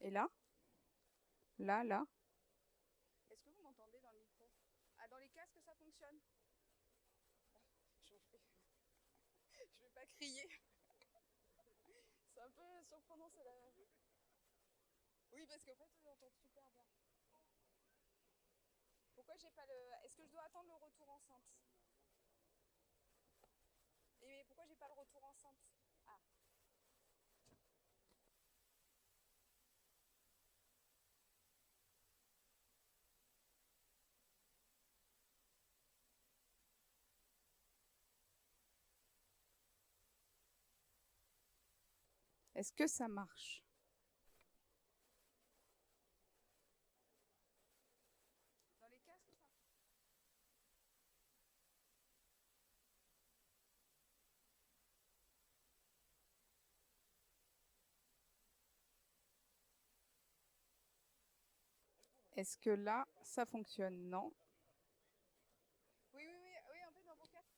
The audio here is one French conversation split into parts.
Et là? Là? Est-ce que vous m'entendez dans le micro? Ah, dans les casques, ça fonctionne? Je je vais pas crier. C'est un peu surprenant, c'est la... Oui, parce qu'en fait, j'entends super bien. Pourquoi j'ai pas le... Est-ce que je dois attendre le retour enceinte? Et mais pourquoi j'ai pas le retour enceinte? Ah. Est-ce que ça marche? Dans les casques, ça... Est-ce que là, ça fonctionne? Non. Oui, en fait, dans vos casques.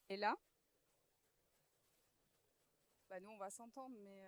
Et là? Bah nous, on va s'entendre, mais...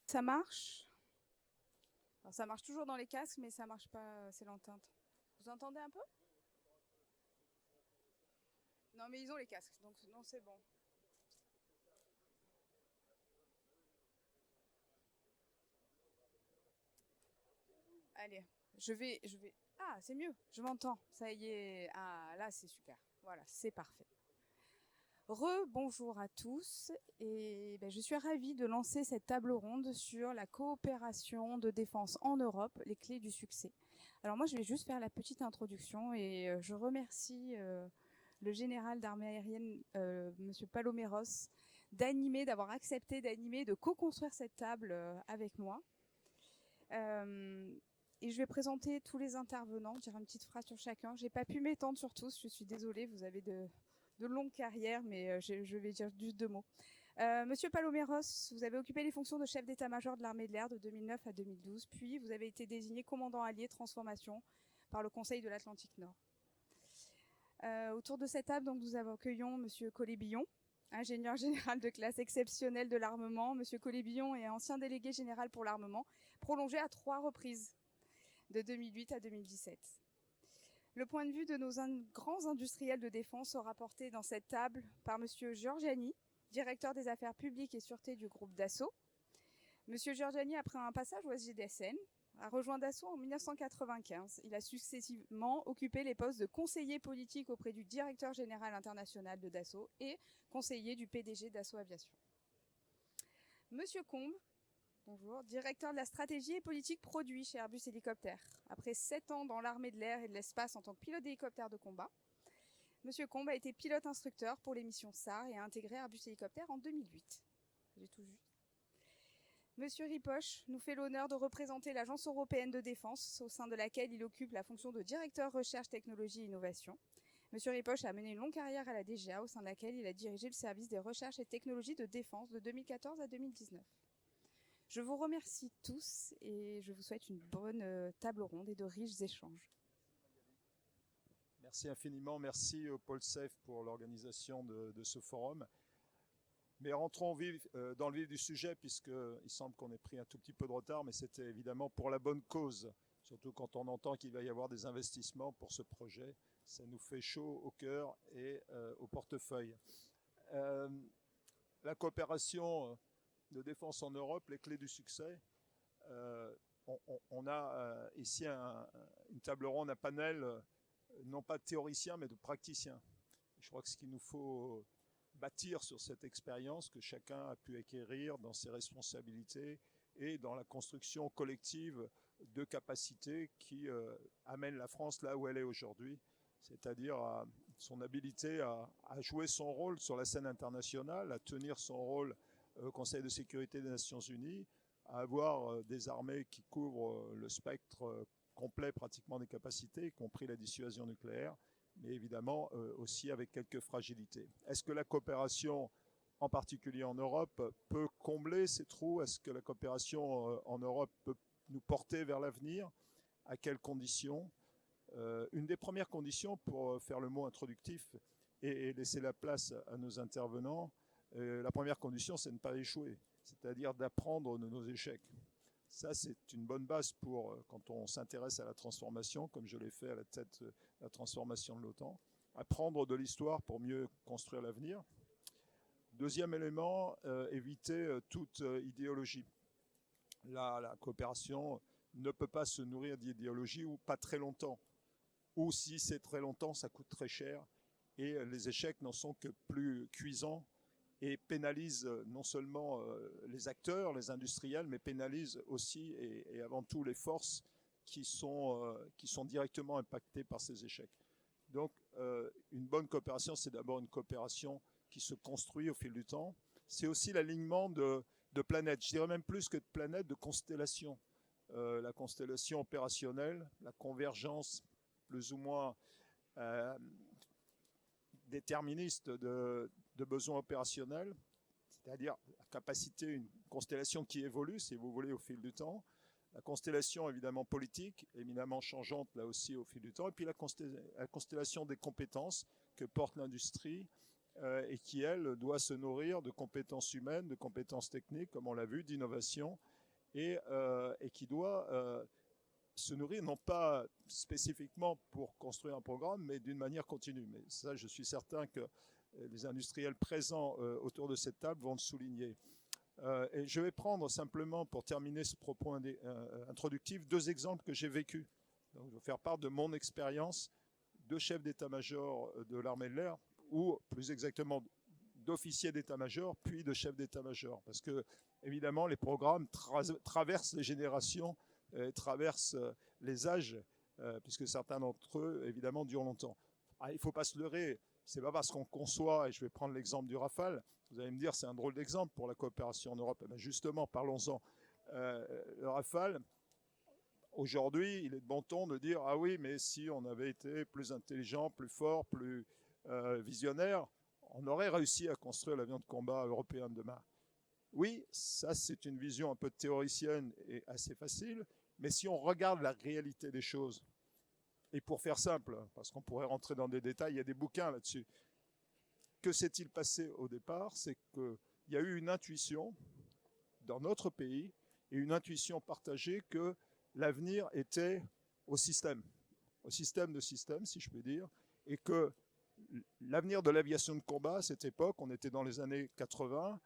Ça marche? Alors, ça marche toujours dans les casques, mais ça marche pas, c'est l'entente. Vous entendez un peu? Non, mais ils ont les casques, donc non, c'est bon. Allez, je vais. Ah, c'est mieux, je m'entends. Ça y est. Ah, là, c'est super. Voilà, c'est parfait. Bonjour à tous et je suis ravie de lancer cette table ronde sur la coopération de défense en Europe, les clés du succès. Alors moi je vais juste faire la petite introduction et je remercie le général d'armée aérienne, Monsieur Paloméros, d'avoir accepté d'animer, de co-construire cette table avec moi. Et je vais présenter tous les intervenants, dire une petite phrase sur chacun. J'ai pas pu m'étendre sur tous, je suis désolée, vous avez de longues carrières, mais je vais dire juste deux mots. Monsieur Paloméros, vous avez occupé les fonctions de chef d'état-major de l'armée de l'air de 2009 à 2012, puis vous avez été désigné commandant allié transformation par le Conseil de l'Atlantique Nord. Autour de cette table, donc, nous accueillons Monsieur Collet-Billon, ingénieur général de classe exceptionnelle de l'armement. Monsieur Collet-Billon est ancien délégué général pour l'armement, prolongé à 3 reprises, de 2008 à 2017. Le point de vue de nos grands industriels de défense sera porté dans cette table par Monsieur Giorgiani, directeur des affaires publiques et sûreté du groupe Dassault. Monsieur Giorgiani, après un passage au SGDSN, a rejoint Dassault en 1995. Il a successivement occupé les postes de conseiller politique auprès du directeur général international de Dassault et conseiller du PDG Dassault Aviation. Monsieur Combe, bonjour, directeur de la stratégie et politique produit chez Airbus Hélicoptères. Après 7 ans dans l'armée de l'air et de l'espace en tant que pilote d'hélicoptère de combat, Monsieur Combe a été pilote instructeur pour les missions SAR et a intégré Airbus Hélicoptères en 2008. J'ai tout juste. Monsieur Ripoche nous fait l'honneur de représenter l'Agence européenne de défense, au sein de laquelle il occupe la fonction de directeur recherche, technologie et innovation. Monsieur Ripoche a mené une longue carrière à la DGA, au sein de laquelle il a dirigé le service des recherches et technologies de défense de 2014 à 2019. Je vous remercie tous et je vous souhaite une bonne table ronde et de riches échanges. Merci infiniment, merci au Pôle SEF pour l'organisation de ce forum. Mais rentrons dans le vif du sujet, puisqu'il semble qu'on ait pris un tout petit peu de retard, mais c'était évidemment pour la bonne cause, surtout quand on entend qu'il va y avoir des investissements pour ce projet. Ça nous fait chaud au cœur et au portefeuille. La coopération de défense en Europe, les clés du succès. On a ici une table ronde, un panel, non pas de théoriciens, mais de praticiens. Je crois que ce qu'il nous faut bâtir sur cette expérience que chacun a pu acquérir dans ses responsabilités et dans la construction collective de capacités qui amènent la France là où elle est aujourd'hui, c'est-à-dire à son habilité à jouer son rôle sur la scène internationale, à tenir son rôle au Conseil de sécurité des Nations Unies, à avoir des armées qui couvrent le spectre complet pratiquement des capacités, y compris la dissuasion nucléaire, mais évidemment aussi avec quelques fragilités. Est-ce que la coopération, en particulier en Europe, peut combler ces trous? Est-ce que la coopération en Europe peut nous porter vers l'avenir? À quelles conditions? Une des premières conditions, pour faire le mot introductif et laisser la place à nos intervenants, la première condition, c'est de ne pas échouer, c'est-à-dire d'apprendre de nos échecs. Ça, c'est une bonne base pour, quand on s'intéresse à la transformation, comme je l'ai fait à la tête de la transformation de l'OTAN, apprendre de l'histoire pour mieux construire l'avenir. Deuxième élément, éviter toute idéologie. La coopération ne peut pas se nourrir d'idéologie ou pas très longtemps. Ou si c'est très longtemps, ça coûte très cher. Et les échecs n'en sont que plus cuisants et pénalisent non seulement les acteurs, les industriels, mais pénalisent aussi et avant tout les forces qui sont directement impactées par ces échecs. Donc une bonne coopération, c'est d'abord une coopération qui se construit au fil du temps. C'est aussi l'alignement de planètes, je dirais même plus que de planètes, de constellations. La constellation opérationnelle, la convergence plus ou moins déterministe de besoins opérationnels, c'est-à-dire la capacité, une constellation qui évolue, si vous voulez, au fil du temps. La constellation, évidemment, politique, éminemment changeante, là aussi, au fil du temps. Et puis la constellation des compétences que porte l'industrie et qui, elle, doit se nourrir de compétences humaines, de compétences techniques, comme on l'a vu, d'innovation, et qui doit se nourrir, non pas spécifiquement pour construire un programme, mais d'une manière continue. Mais ça, je suis certain que les industriels présents autour de cette table vont le souligner. Et je vais prendre simplement, pour terminer ce propos introductif, 2 exemples que j'ai vécus. Donc, je vais faire part de mon expérience de chef d'état-major de l'armée de l'air, ou plus exactement d'officier d'état-major, puis de chef d'état-major. Parce que, évidemment, les programmes traversent les générations, traversent les âges, puisque certains d'entre eux, évidemment, durent longtemps. Il ne faut pas se leurrer, c'est pas parce qu'on conçoit, et je vais prendre l'exemple du Rafale, vous allez me dire c'est un drôle d'exemple pour la coopération en Europe. Eh bien justement, parlons-en. Le Rafale, aujourd'hui, il est de bon ton de dire ah oui, mais si on avait été plus intelligent, plus fort, plus visionnaire, on aurait réussi à construire l'avion de combat européen de demain. Oui, ça c'est une vision un peu théoricienne et assez facile, mais si on regarde la réalité des choses, et pour faire simple, parce qu'on pourrait rentrer dans des détails, il y a des bouquins là-dessus. Que s'est-il passé au départ? C'est qu'il y a eu une intuition dans notre pays, et une intuition partagée que l'avenir était au système de systèmes, si je puis dire, et que l'avenir de l'aviation de combat à cette époque, on était dans les années 80,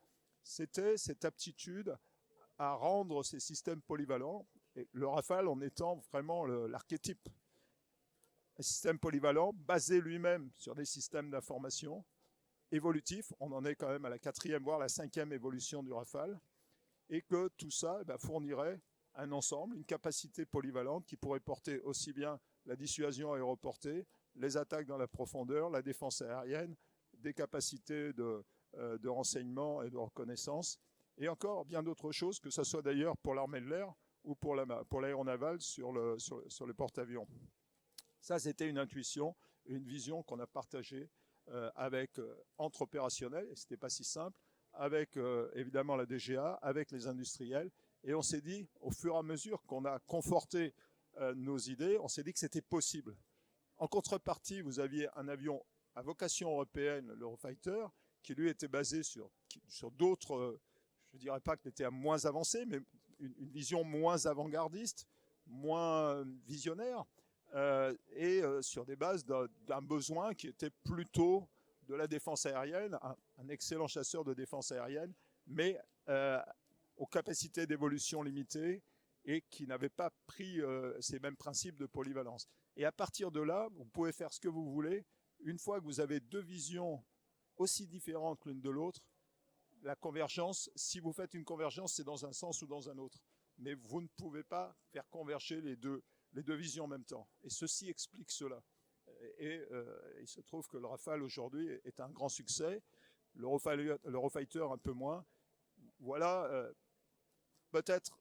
c'était cette aptitude à rendre ces systèmes polyvalents, et le Rafale en étant vraiment l'archétype. Un système polyvalent basé lui-même sur des systèmes d'information évolutifs, on en est quand même à la 4e, voire la 5e évolution du Rafale, et que tout ça fournirait un ensemble, une capacité polyvalente qui pourrait porter aussi bien la dissuasion aéroportée, les attaques dans la profondeur, la défense aérienne, des capacités de renseignement et de reconnaissance, et encore bien d'autres choses, que ce soit d'ailleurs pour l'armée de l'air ou pour l'aéronaval sur le porte-avions. Ça, c'était une intuition, une vision qu'on a partagée entre opérationnels, et ce n'était pas si simple, avec évidemment la DGA, avec les industriels, et on s'est dit, au fur et à mesure qu'on a conforté nos idées, on s'est dit que c'était possible. En contrepartie, vous aviez un avion à vocation européenne, l'Eurofighter, qui lui était basé sur d'autres, je ne dirais pas qu'il était moins avancé, mais une vision moins avant-gardiste, moins visionnaire, et sur des bases d'un besoin qui était plutôt de la défense aérienne, un excellent chasseur de défense aérienne, mais aux capacités d'évolution limitées et qui n'avait pas pris ces mêmes principes de polyvalence. Et à partir de là, vous pouvez faire ce que vous voulez. Une fois que vous avez 2 visions aussi différentes l'une de l'autre. La convergence, si vous faites une convergence, c'est dans un sens ou dans un autre. Mais vous ne pouvez pas faire converger les deux visions en même temps. Et ceci explique cela. Et il se trouve que le Rafale aujourd'hui est un grand succès, l'Eurofighter un peu moins. Voilà peut-être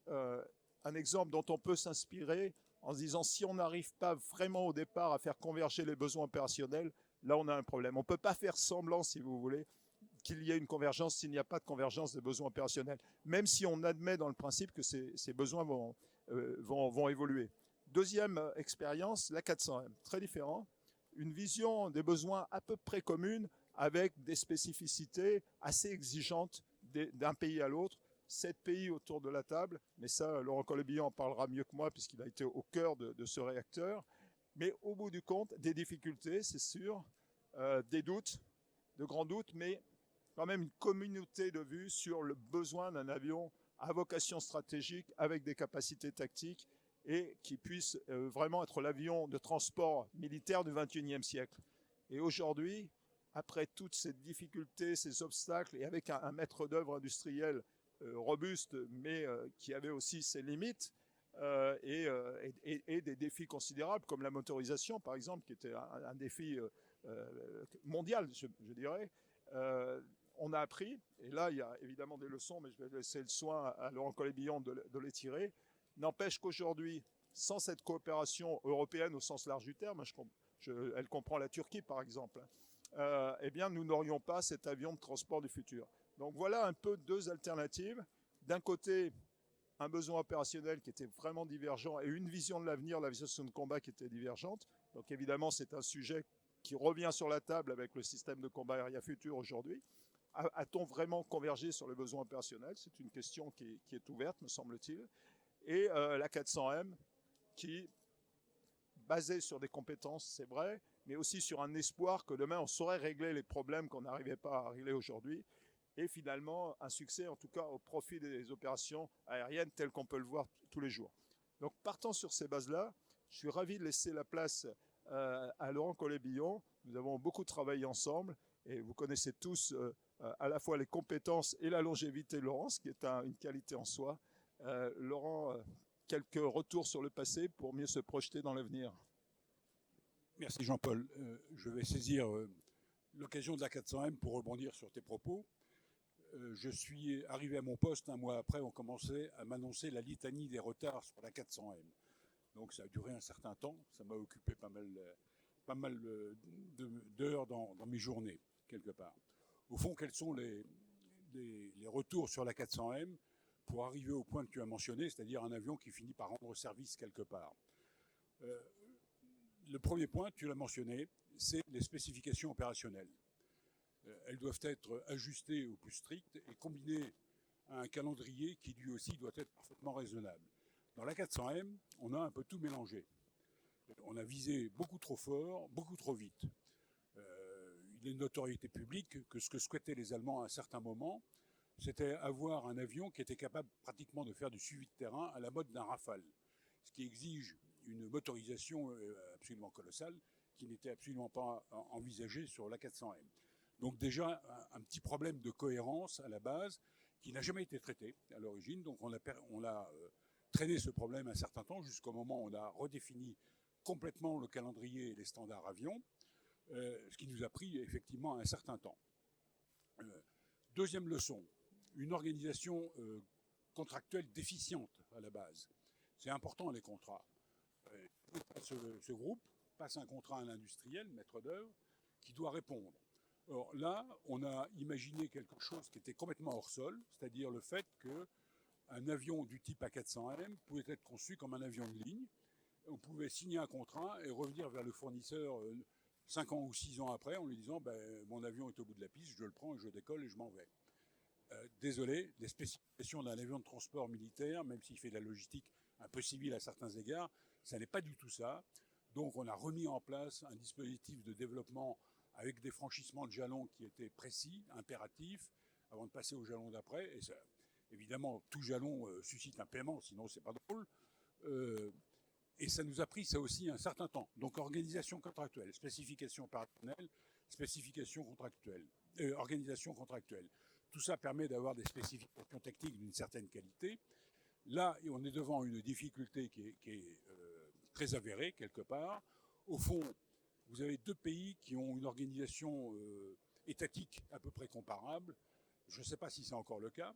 un exemple dont on peut s'inspirer en se disant si on n'arrive pas vraiment au départ à faire converger les besoins opérationnels, là on a un problème. On ne peut pas faire semblant, si vous voulez, qu'il y ait une convergence s'il n'y a pas de convergence des besoins opérationnels, même si on admet dans le principe que ces besoins vont évoluer. Deuxième expérience, la 400M, très différent, une vision des besoins à peu près commune avec des spécificités assez exigeantes d'un pays à l'autre. 7 pays autour de la table, mais ça, Laurent Collet-Billon en parlera mieux que moi puisqu'il a été au cœur de ce réacteur. Mais au bout du compte, des difficultés, c'est sûr, des doutes, de grands doutes, mais quand même une communauté de vues sur le besoin d'un avion à vocation stratégique avec des capacités tactiques et qui puisse vraiment être l'avion de transport militaire du XXIe siècle. Et aujourd'hui, après toutes ces difficultés, ces obstacles, et avec un maître d'œuvre industriel robuste, mais qui avait aussi ses limites, et des défis considérables, comme la motorisation, par exemple, qui était un défi mondial, je dirais, on a appris, et là, il y a évidemment des leçons, mais je vais laisser le soin à Laurent Collet-Billon de les tirer. N'empêche qu'aujourd'hui, sans cette coopération européenne au sens large du terme, elle comprend la Turquie, par exemple, eh bien, nous n'aurions pas cet avion de transport du futur. Donc voilà un peu deux alternatives. D'un côté, un besoin opérationnel qui était vraiment divergent et une vision de l'avenir, la vision de combat qui était divergente. Donc évidemment, c'est un sujet qui revient sur la table avec le système de combat aérien futur aujourd'hui. A-t-on vraiment convergé sur les besoins opérationnels? C'est une question qui est ouverte, me semble-t-il. Et la 400M, qui, basée sur des compétences, c'est vrai, mais aussi sur un espoir que demain, on saurait régler les problèmes qu'on n'arrivait pas à régler aujourd'hui. Et finalement, un succès, en tout cas, au profit des opérations aériennes telles qu'on peut le voir tous les jours. Donc, partant sur ces bases-là, je suis ravi de laisser la place à Laurent Collet-Billon. Nous avons beaucoup travaillé ensemble et vous connaissez tous à la fois les compétences et la longévité de Laurent, ce qui est une qualité en soi. Laurent, quelques retours sur le passé pour mieux se projeter dans l'avenir. Merci Jean-Paul. Je vais saisir l'occasion de la 400M pour rebondir sur tes propos. Je suis arrivé à mon poste, un mois après, on commençait à m'annoncer la litanie des retards sur la 400M. Donc ça a duré un certain temps, ça m'a occupé pas mal d'heures dans mes journées, quelque part. Au fond, quels sont les retours sur la 400M pour arriver au point que tu as mentionné, c'est-à-dire un avion qui finit par rendre service quelque part? Le premier point, tu l'as mentionné, c'est les spécifications opérationnelles. Elles doivent être ajustées au plus strict et combinées à un calendrier qui lui aussi doit être parfaitement raisonnable. Dans la 400M, on a un peu tout mélangé. On a visé beaucoup trop fort, beaucoup trop vite. Il est une notoriété publique que ce que souhaitaient les Allemands à un certain moment, c'était avoir un avion qui était capable pratiquement de faire du suivi de terrain à la mode d'un Rafale, ce qui exige une motorisation absolument colossale qui n'était absolument pas envisagée sur la 400M. Donc déjà, un petit problème de cohérence à la base qui n'a jamais été traité à l'origine. Donc on a traîné ce problème un certain temps jusqu'au moment où on a redéfini complètement le calendrier et les standards avions, ce qui nous a pris effectivement un certain temps. Deuxième leçon, une organisation contractuelle déficiente à la base. C'est important les contrats. Ce groupe passe un contrat à l'industriel, maître d'œuvre, qui doit répondre. Or là, on a imaginé quelque chose qui était complètement hors sol, c'est-à-dire le fait qu'un avion du type A400M pouvait être conçu comme un avion de ligne. On pouvait signer un contrat et revenir vers le fournisseur 5 ans ou 6 ans après en lui disant mon avion est au bout de la piste, je le prends et je décolle et je m'en vais. Désolé, les spécifications d'un avion de transport militaire, même s'il fait de la logistique un peu civile à certains égards, ça n'est pas du tout ça. Donc on a remis en place un dispositif de développement avec des franchissements de jalons qui étaient précis, impératifs, avant de passer au jalon d'après. Et ça, évidemment, tout jalon suscite un paiement, sinon c'est pas drôle. Et ça nous a pris ça aussi un certain temps. Donc organisation contractuelle, spécification opérationnelle, spécification contractuelle, organisation contractuelle. Tout ça permet d'avoir des spécifications techniques d'une certaine qualité. Là, on est devant une difficulté qui est très avérée quelque part. Au fond, vous avez deux pays qui ont une organisation étatique à peu près comparable. Je ne sais pas si c'est encore le cas.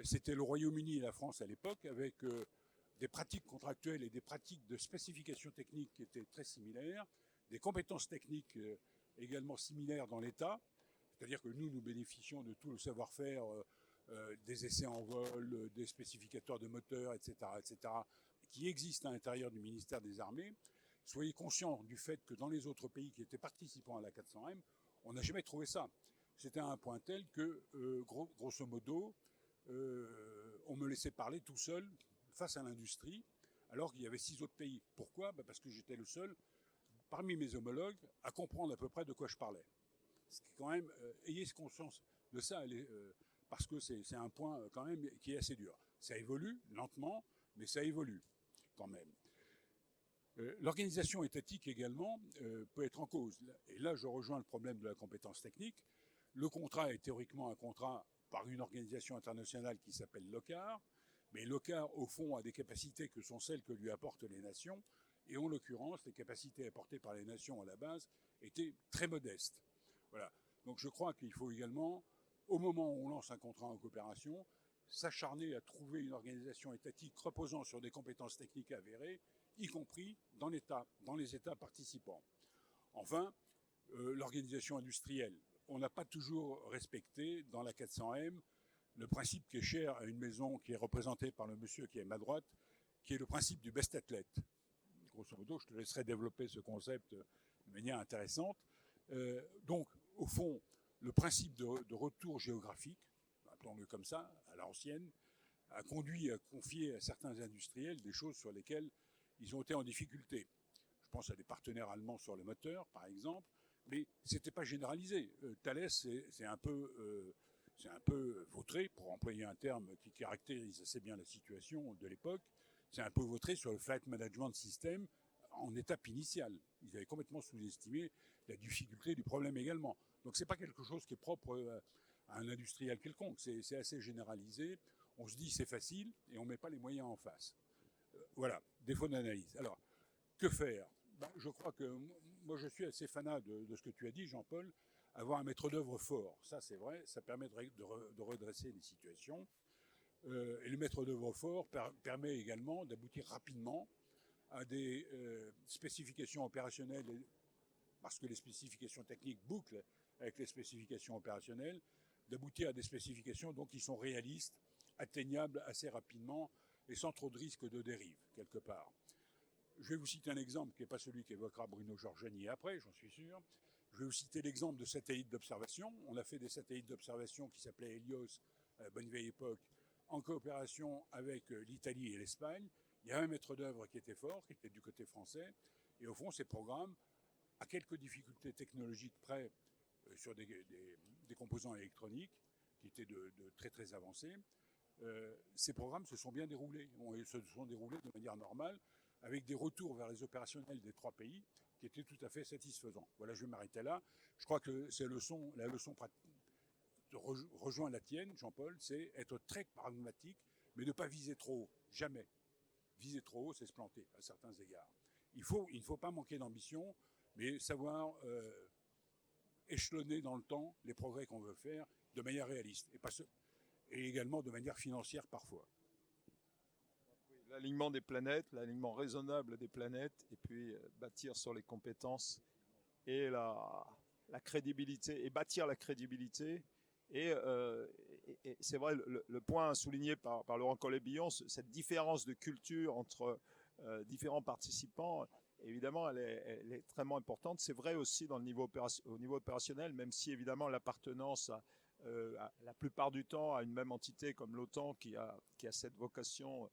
C'était le Royaume-Uni et la France à l'époque, avec des pratiques contractuelles et des pratiques de spécification technique qui étaient très similaires, des compétences techniques également similaires dans l'État, c'est-à-dire que nous bénéficions de tout le savoir-faire des essais en vol, des spécificateurs de moteurs, etc., qui existent à l'intérieur du ministère des Armées. Soyez conscients du fait que dans les autres pays qui étaient participants à la 400M, on n'a jamais trouvé ça. C'était à un point tel que, grosso modo, on me laissait parler tout seul face à l'industrie, alors qu'il y avait 6 autres pays. Pourquoi ? Parce que j'étais le seul, parmi mes homologues, à comprendre à peu près de quoi je parlais. Ce qui, quand même, ayez conscience de ça, parce que c'est un point quand même qui est assez dur. Ça évolue lentement, mais ça évolue quand même. L'organisation étatique également peut être en cause. Et là, je rejoins le problème de la compétence technique. Le contrat est théoriquement un contrat par une organisation internationale qui s'appelle l'OCCAR, mais l'OCCAR, au fond, a des capacités que sont celles que lui apportent les nations, et en l'occurrence, les capacités apportées par les nations à la base étaient très modestes. Voilà. Donc je crois qu'il faut également, au moment où on lance un contrat en coopération, s'acharner à trouver une organisation étatique reposant sur des compétences techniques avérées, y compris dans les États participants. Enfin, l'organisation industrielle. On n'a pas toujours respecté dans la 400M le principe qui est cher à une maison qui est représentée par le monsieur qui est à ma droite, qui est le principe du best athlète. Grosso modo, je te laisserai développer ce concept de manière intéressante. Donc, au fond, le principe de retour géographique, appelons-le comme ça, à l'ancienne, a conduit à confier à certains industriels des choses sur lesquelles ils ont été en difficulté. Je pense à des partenaires allemands sur le moteur, par exemple, mais ce n'était pas généralisé. Thales, c'est un peu vautré, pour employer un terme qui caractérise assez bien la situation de l'époque, c'est un peu vautré sur le Flight Management System en étape initiale. Ils avaient complètement sous-estimé la difficulté du problème également. Donc c'est pas quelque chose qui est propre à un industriel quelconque, c'est assez généralisé. On se dit c'est facile et on ne met pas les moyens en face. Voilà, défaut d'analyse. Alors, que faire ? Je crois que moi je suis assez fanat de ce que tu as dit, Jean-Paul. Avoir un maître d'œuvre fort, ça c'est vrai, ça permet de redresser les situations. Et le maître d'œuvre fort permet également d'aboutir rapidement à des spécifications opérationnelles, parce que les spécifications techniques bouclent avec les spécifications opérationnelles, d'aboutir à des spécifications donc, qui sont réalistes, atteignables assez rapidement et sans trop de risques de dérive, quelque part. Je vais vous citer un exemple qui n'est pas celui qu'évoquera Bruno Giorgiani après, j'en suis sûr. Je vais vous citer l'exemple de satellites d'observation. On a fait des satellites d'observation qui s'appelaient Helios à la bonne vieille époque, en coopération avec l'Italie et l'Espagne. Il y a un maître d'œuvre qui était fort, qui était du côté français. Et au fond, ces programmes, à quelques difficultés technologiques près sur des composants électroniques, qui étaient de très très avancés, ces programmes se sont bien déroulés. Ils se sont déroulés de manière normale, avec des retours vers les opérationnels des 3 pays qui étaient tout à fait satisfaisants. Voilà, je vais m'arrêter là. Je crois que c'est la leçon pratique rejoint la tienne, Jean-Paul, c'est être très pragmatique, mais ne pas viser trop haut. Jamais. Viser trop haut, c'est se planter à certains égards. Il ne faut pas manquer d'ambition, mais savoir échelonner dans le temps les progrès qu'on veut faire de manière réaliste et également de manière financière parfois. L'alignement des planètes, l'alignement raisonnable des planètes, et puis bâtir sur les compétences et la crédibilité, et bâtir la crédibilité. Et c'est vrai, le point souligné par Laurent Collet-Billon, cette différence de culture entre différents participants, évidemment, elle est extrêmement importante. C'est vrai aussi au niveau opérationnel, même si évidemment l'appartenance la plupart du temps à une même entité comme l'OTAN qui a cette vocation,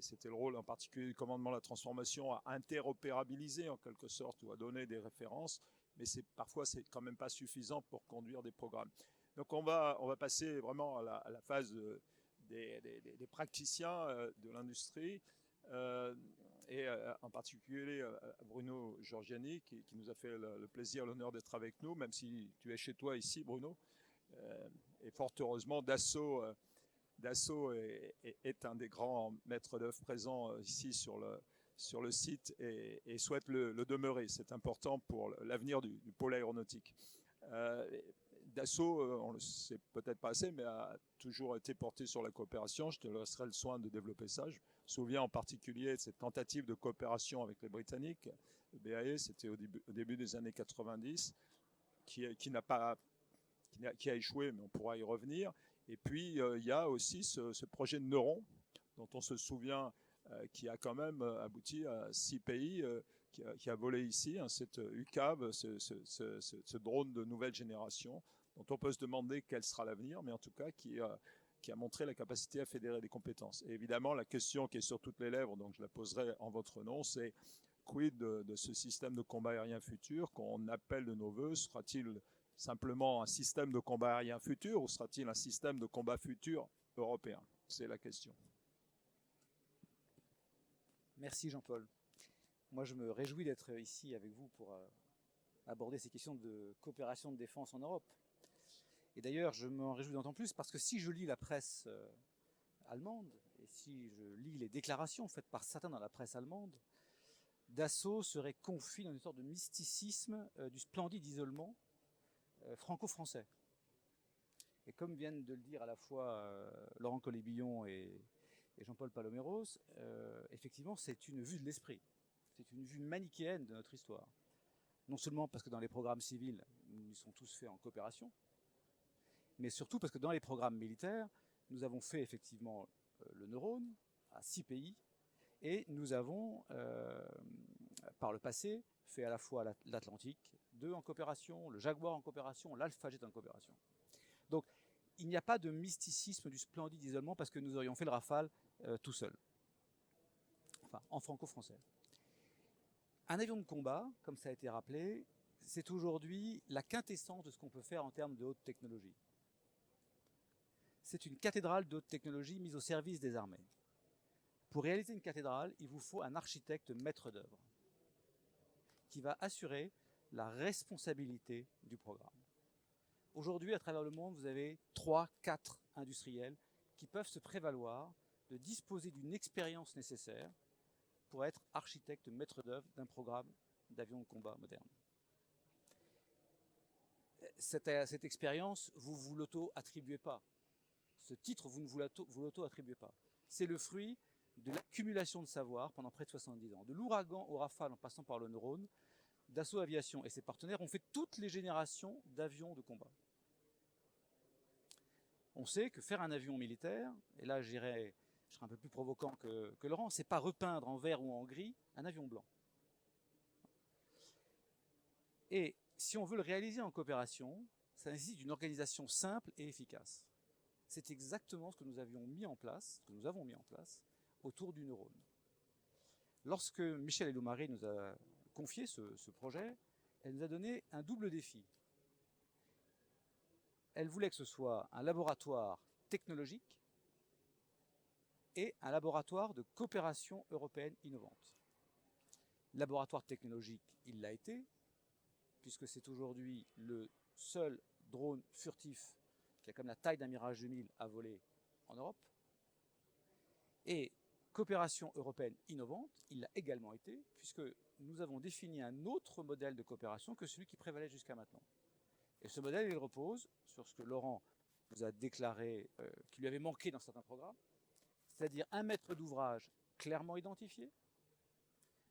c'était le rôle en particulier du commandement de la transformation, à interopérabiliser en quelque sorte ou à donner des références, mais parfois c'est quand même pas suffisant pour conduire des programmes. Donc on va passer vraiment à la phase des praticiens de l'industrie. et en particulier à Bruno Giorgiani, qui nous a fait le plaisir, l'honneur d'être avec nous, même si tu es chez toi ici, Bruno. Et fort heureusement, Dassault est un des grands maîtres d'œuvre présents ici sur le site et souhaite le demeurer. C'est important pour l'avenir du pôle aéronautique. Dassault, on ne le sait peut-être pas assez, mais a toujours été porté sur la coopération. Je te laisserai le soin de développer ça. Je me souviens en particulier de cette tentative de coopération avec les Britanniques. Le BAE, c'était au début des années 90, qui a échoué, mais on pourra y revenir. Et puis, il y a aussi ce projet de Neuron, dont on se souvient, qui a quand même abouti à 6 pays, qui a volé ici, hein, cette UCAV, ce drone de nouvelle génération, dont on peut se demander quel sera l'avenir, mais en tout cas qui a montré la capacité à fédérer des compétences. Et évidemment, la question qui est sur toutes les lèvres, donc je la poserai en votre nom, c'est quid de ce système de combat aérien futur qu'on appelle de nos voeux? Sera-t-il simplement un système de combat aérien futur ou sera-t-il un système de combat futur européen? C'est la question. Merci Jean-Paul. Moi, je me réjouis d'être ici avec vous pour aborder ces questions de coopération de défense en Europe. Et d'ailleurs, je m'en réjouis d'autant plus parce que si je lis la presse allemande et si je lis les déclarations faites par certains dans la presse allemande, Dassault serait confit dans une sorte de mysticisme du splendide isolement franco-français. Et comme viennent de le dire à la fois Laurent Collet-Billon et Jean-Paul Paloméros, effectivement, c'est une vue de l'esprit. C'est une vue manichéenne de notre histoire. Non seulement parce que dans les programmes civils, ils sont tous faits en coopération, mais surtout parce que dans les programmes militaires, nous avons fait effectivement le Neurone à 6 pays, et nous avons, par le passé, fait à la fois l'Atlantique, 2 en coopération, le Jaguar en coopération, l'Alpha Jet en coopération. Donc, il n'y a pas de mysticisme du splendide isolement parce que nous aurions fait le Rafale tout seul. Enfin, en franco-français. Un avion de combat, comme ça a été rappelé, c'est aujourd'hui la quintessence de ce qu'on peut faire en termes de haute technologie. C'est une cathédrale de haute technologie mise au service des armées. Pour réaliser une cathédrale, il vous faut un architecte maître d'œuvre qui va assurer la responsabilité du programme. Aujourd'hui, à travers le monde, vous avez 3-4 industriels qui peuvent se prévaloir de disposer d'une expérience nécessaire pour être architecte maître d'œuvre d'un programme d'avion de combat moderne. Cette expérience, vous ne vous l'auto-attribuez pas. Ce titre, vous ne vous l'auto-attribuez pas. C'est le fruit de l'accumulation de savoir pendant près de 70 ans. De l'ouragan au Rafale en passant par le Neurone, Dassault Aviation et ses partenaires ont fait toutes les générations d'avions de combat. On sait que faire un avion militaire, et là je serai un peu plus provocant que Laurent, c'est pas repeindre en vert ou en gris un avion blanc. Et si on veut le réaliser en coopération, ça nécessite une organisation simple et efficace. C'est exactement ce que nous avons mis en place autour du Neurone. Lorsque Michèle Elloumaré nous a confié ce projet, elle nous a donné un double défi. Elle voulait que ce soit un laboratoire technologique et un laboratoire de coopération européenne innovante. Laboratoire technologique, il l'a été, puisque c'est aujourd'hui le seul drone furtif qui a comme la taille d'un Mirage 2000 à voler en Europe. Et coopération européenne innovante, il l'a également été, puisque nous avons défini un autre modèle de coopération que celui qui prévalait jusqu'à maintenant. Et ce modèle, il repose sur ce que Laurent nous a déclaré qu'il lui avait manqué dans certains programmes, c'est-à-dire un maître d'ouvrage clairement identifié,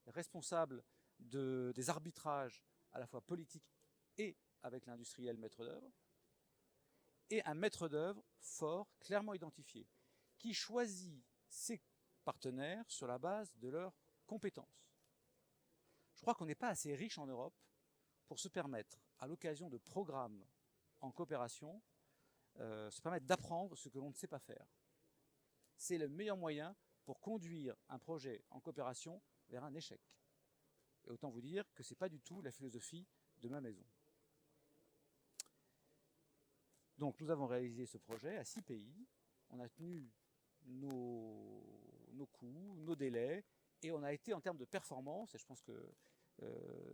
responsable des arbitrages à la fois politiques et avec l'industriel maître d'œuvre, et un maître d'œuvre fort, clairement identifié, qui choisit ses partenaires sur la base de leurs compétences. Je crois qu'on n'est pas assez riche en Europe pour se permettre, à l'occasion de programmes en coopération, se permettre d'apprendre ce que l'on ne sait pas faire. C'est le meilleur moyen pour conduire un projet en coopération vers un échec. Et autant vous dire que ce n'est pas du tout la philosophie de ma maison. Donc nous avons réalisé ce projet à 6 pays. On a tenu nos coûts, nos délais, Et on a été en termes de performance, et je pense que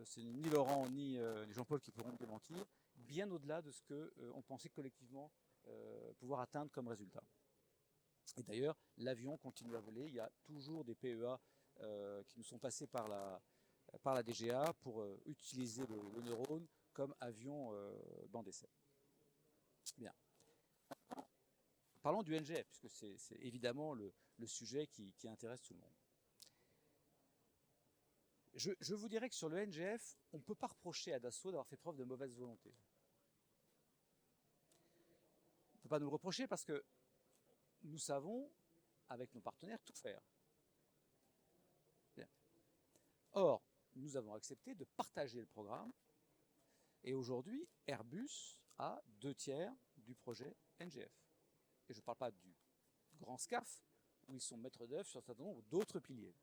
c'est ni Laurent ni Jean-Paul qui pourront me démentir, bien au-delà de ce qu'on pensait collectivement pouvoir atteindre comme résultat. Et d'ailleurs, l'avion continue à voler. Il y a toujours des PEA qui nous sont passés par la DGA pour utiliser le neurone comme avion banc d'essai. Bien. Parlons du NGF, puisque c'est évidemment le sujet qui intéresse tout le monde. Je vous dirais que sur le NGF, on ne peut pas reprocher à Dassault d'avoir fait preuve de mauvaise volonté. On ne peut pas nous le reprocher parce que nous savons, avec nos partenaires, tout faire. Bien. Or, nous avons accepté de partager le programme et aujourd'hui, Airbus a 2/3 du projet NGF. Et je ne parle pas du grand SCAF, où ils sont maîtres d'œuvre sur un certain nombre d'autres piliers.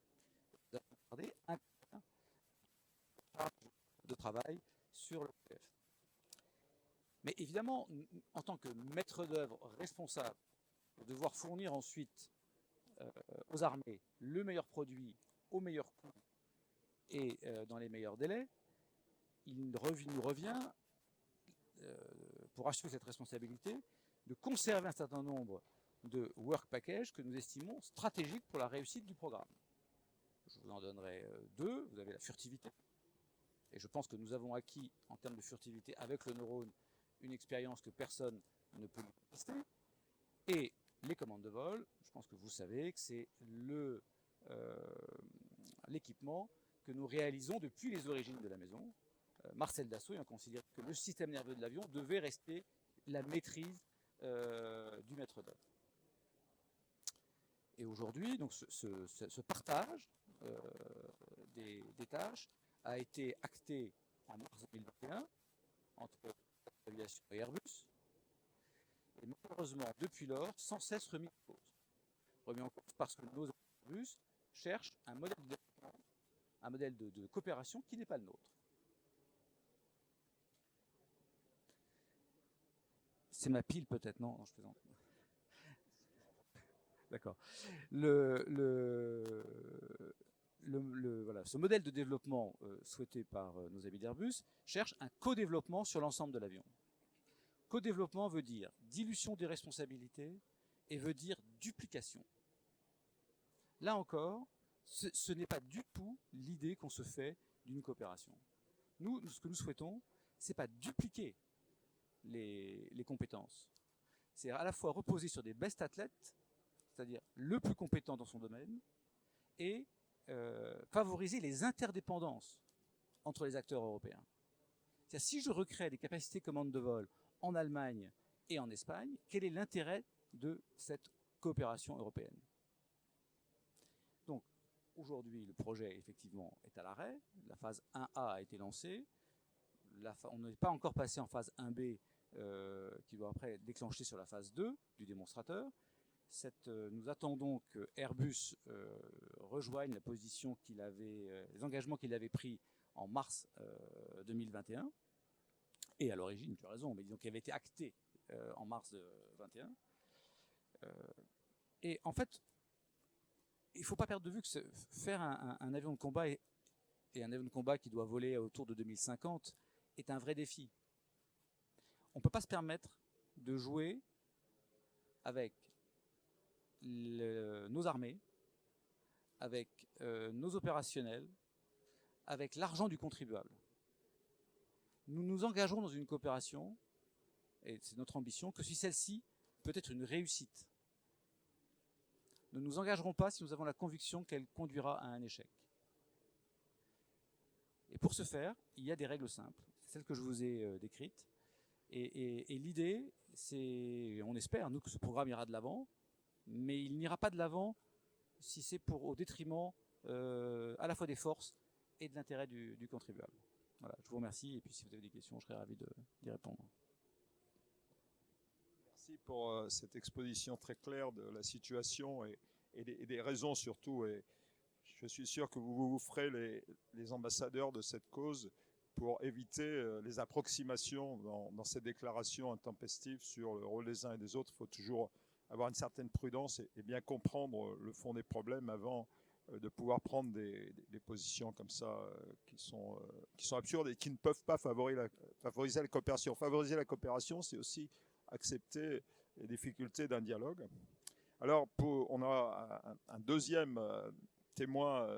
Nous avons gardé un de travail sur le NGF. Mais évidemment, en tant que maître d'œuvre responsable, de devoir fournir ensuite aux armées le meilleur produit au meilleur coût et dans les meilleurs délais, il nous revient, pour assurer cette responsabilité, de conserver un certain nombre de work packages que nous estimons stratégiques pour la réussite du programme. Je vous en donnerai 2. Vous avez la furtivité. Et je pense que nous avons acquis, en termes de furtivité, avec le neurone, une expérience que personne ne peut nous tester. Et les commandes de vol, je pense que vous savez que c'est l'équipement que nous réalisons depuis les origines de la maison. Marcel Dassault ayant considéré que le système nerveux de l'avion devait rester la maîtrise du maître d'œuvre. Et aujourd'hui, donc ce partage des tâches a été acté en mars 2021 entre l'aviation et Airbus. Et malheureusement, depuis lors, sans cesse remis en cause. Remis en cause parce que nos Airbus cherchent un modèle de développement, un modèle de coopération qui n'est pas le nôtre. C'est ma pile peut-être, non, je plaisante. D'accord. Voilà, ce modèle de développement souhaité par nos amis d'Airbus cherche un co-développement sur l'ensemble de l'avion. Co-développement veut dire dilution des responsabilités et veut dire duplication. Là encore, ce n'est pas du tout l'idée qu'on se fait d'une coopération. Nous, ce que nous souhaitons, c'est pas dupliquer les compétences. C'est à la fois reposer sur des best athlètes, c'est-à-dire le plus compétent dans son domaine, et favoriser les interdépendances entre les acteurs européens. C'est-à-dire, si je recrée des capacités commande de vol en Allemagne et en Espagne, quel est l'intérêt de cette coopération européenne? Donc, aujourd'hui, le projet, effectivement, est à l'arrêt. La phase 1A a été lancée. On n'est pas encore passé en phase 1B, qui doit après déclencher sur la phase 2 du démonstrateur. Nous attendons que Airbus rejoigne la position les engagements qu'il avait pris en mars 2021. Et à l'origine, tu as raison, mais disons qu'il avait été acté en mars 2021. Et en fait, il ne faut pas perdre de vue que faire un avion de combat et un avion de combat qui doit voler autour de 2050 est un vrai défi. On ne peut pas se permettre de jouer avec nos armées, avec nos opérationnels, avec l'argent du contribuable. Nous nous engagerons dans une coopération, et c'est notre ambition, que si celle-ci peut être une réussite. Nous ne nous engagerons pas si nous avons la conviction qu'elle conduira à un échec. Et pour ce faire, il y a des règles simples, celles que je vous ai décrites. Et l'idée, c'est, on espère, nous, que ce programme ira de l'avant, mais il n'ira pas de l'avant si c'est au détriment à la fois des forces et de l'intérêt du contribuable. Voilà, je vous remercie, et puis si vous avez des questions, je serai ravi d'y répondre. Merci pour cette exposition très claire de la situation et des raisons surtout. Et je suis sûr que vous ferez les ambassadeurs de cette cause pour éviter les approximations dans ces déclarations intempestives sur le rôle des uns et des autres. Il faut toujours avoir une certaine prudence et bien comprendre le fond des problèmes avant de pouvoir prendre des positions comme ça qui sont absurdes et qui ne peuvent pas favoriser la coopération. Favoriser la coopération, c'est aussi accepter les difficultés d'un dialogue. Alors, on a un deuxième témoin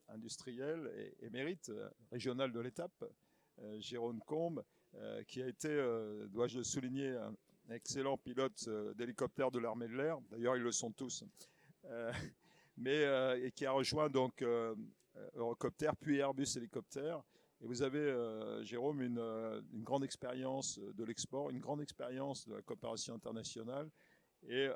industriel et émérite régional de l'étape, Jérôme Combe, qui a été, dois-je le souligner, un excellent pilote d'hélicoptère de l'armée de l'air. D'ailleurs, ils le sont tous. Et qui a rejoint donc Eurocopter, puis Airbus Hélicoptère. Et vous avez, Jérôme, une grande expérience de l'export, une grande expérience de la coopération internationale. Et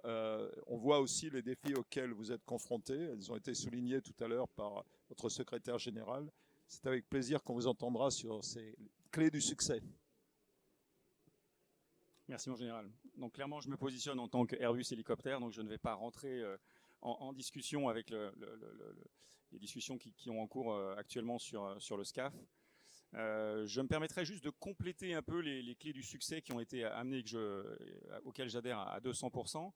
on voit aussi les défis auxquels vous êtes confrontés. Ils ont été soulignés tout à l'heure par votre secrétaire général. C'est avec plaisir qu'on vous entendra sur ces clés du succès. Merci mon général. Donc clairement, je me positionne en tant qu'Airbus Hélicoptère, donc je ne vais pas rentrer en discussion avec les discussions qui ont en cours actuellement sur le SCAF. Je me permettrai juste de compléter un peu les clés du succès qui ont été amenées, auxquelles j'adhère à 200%,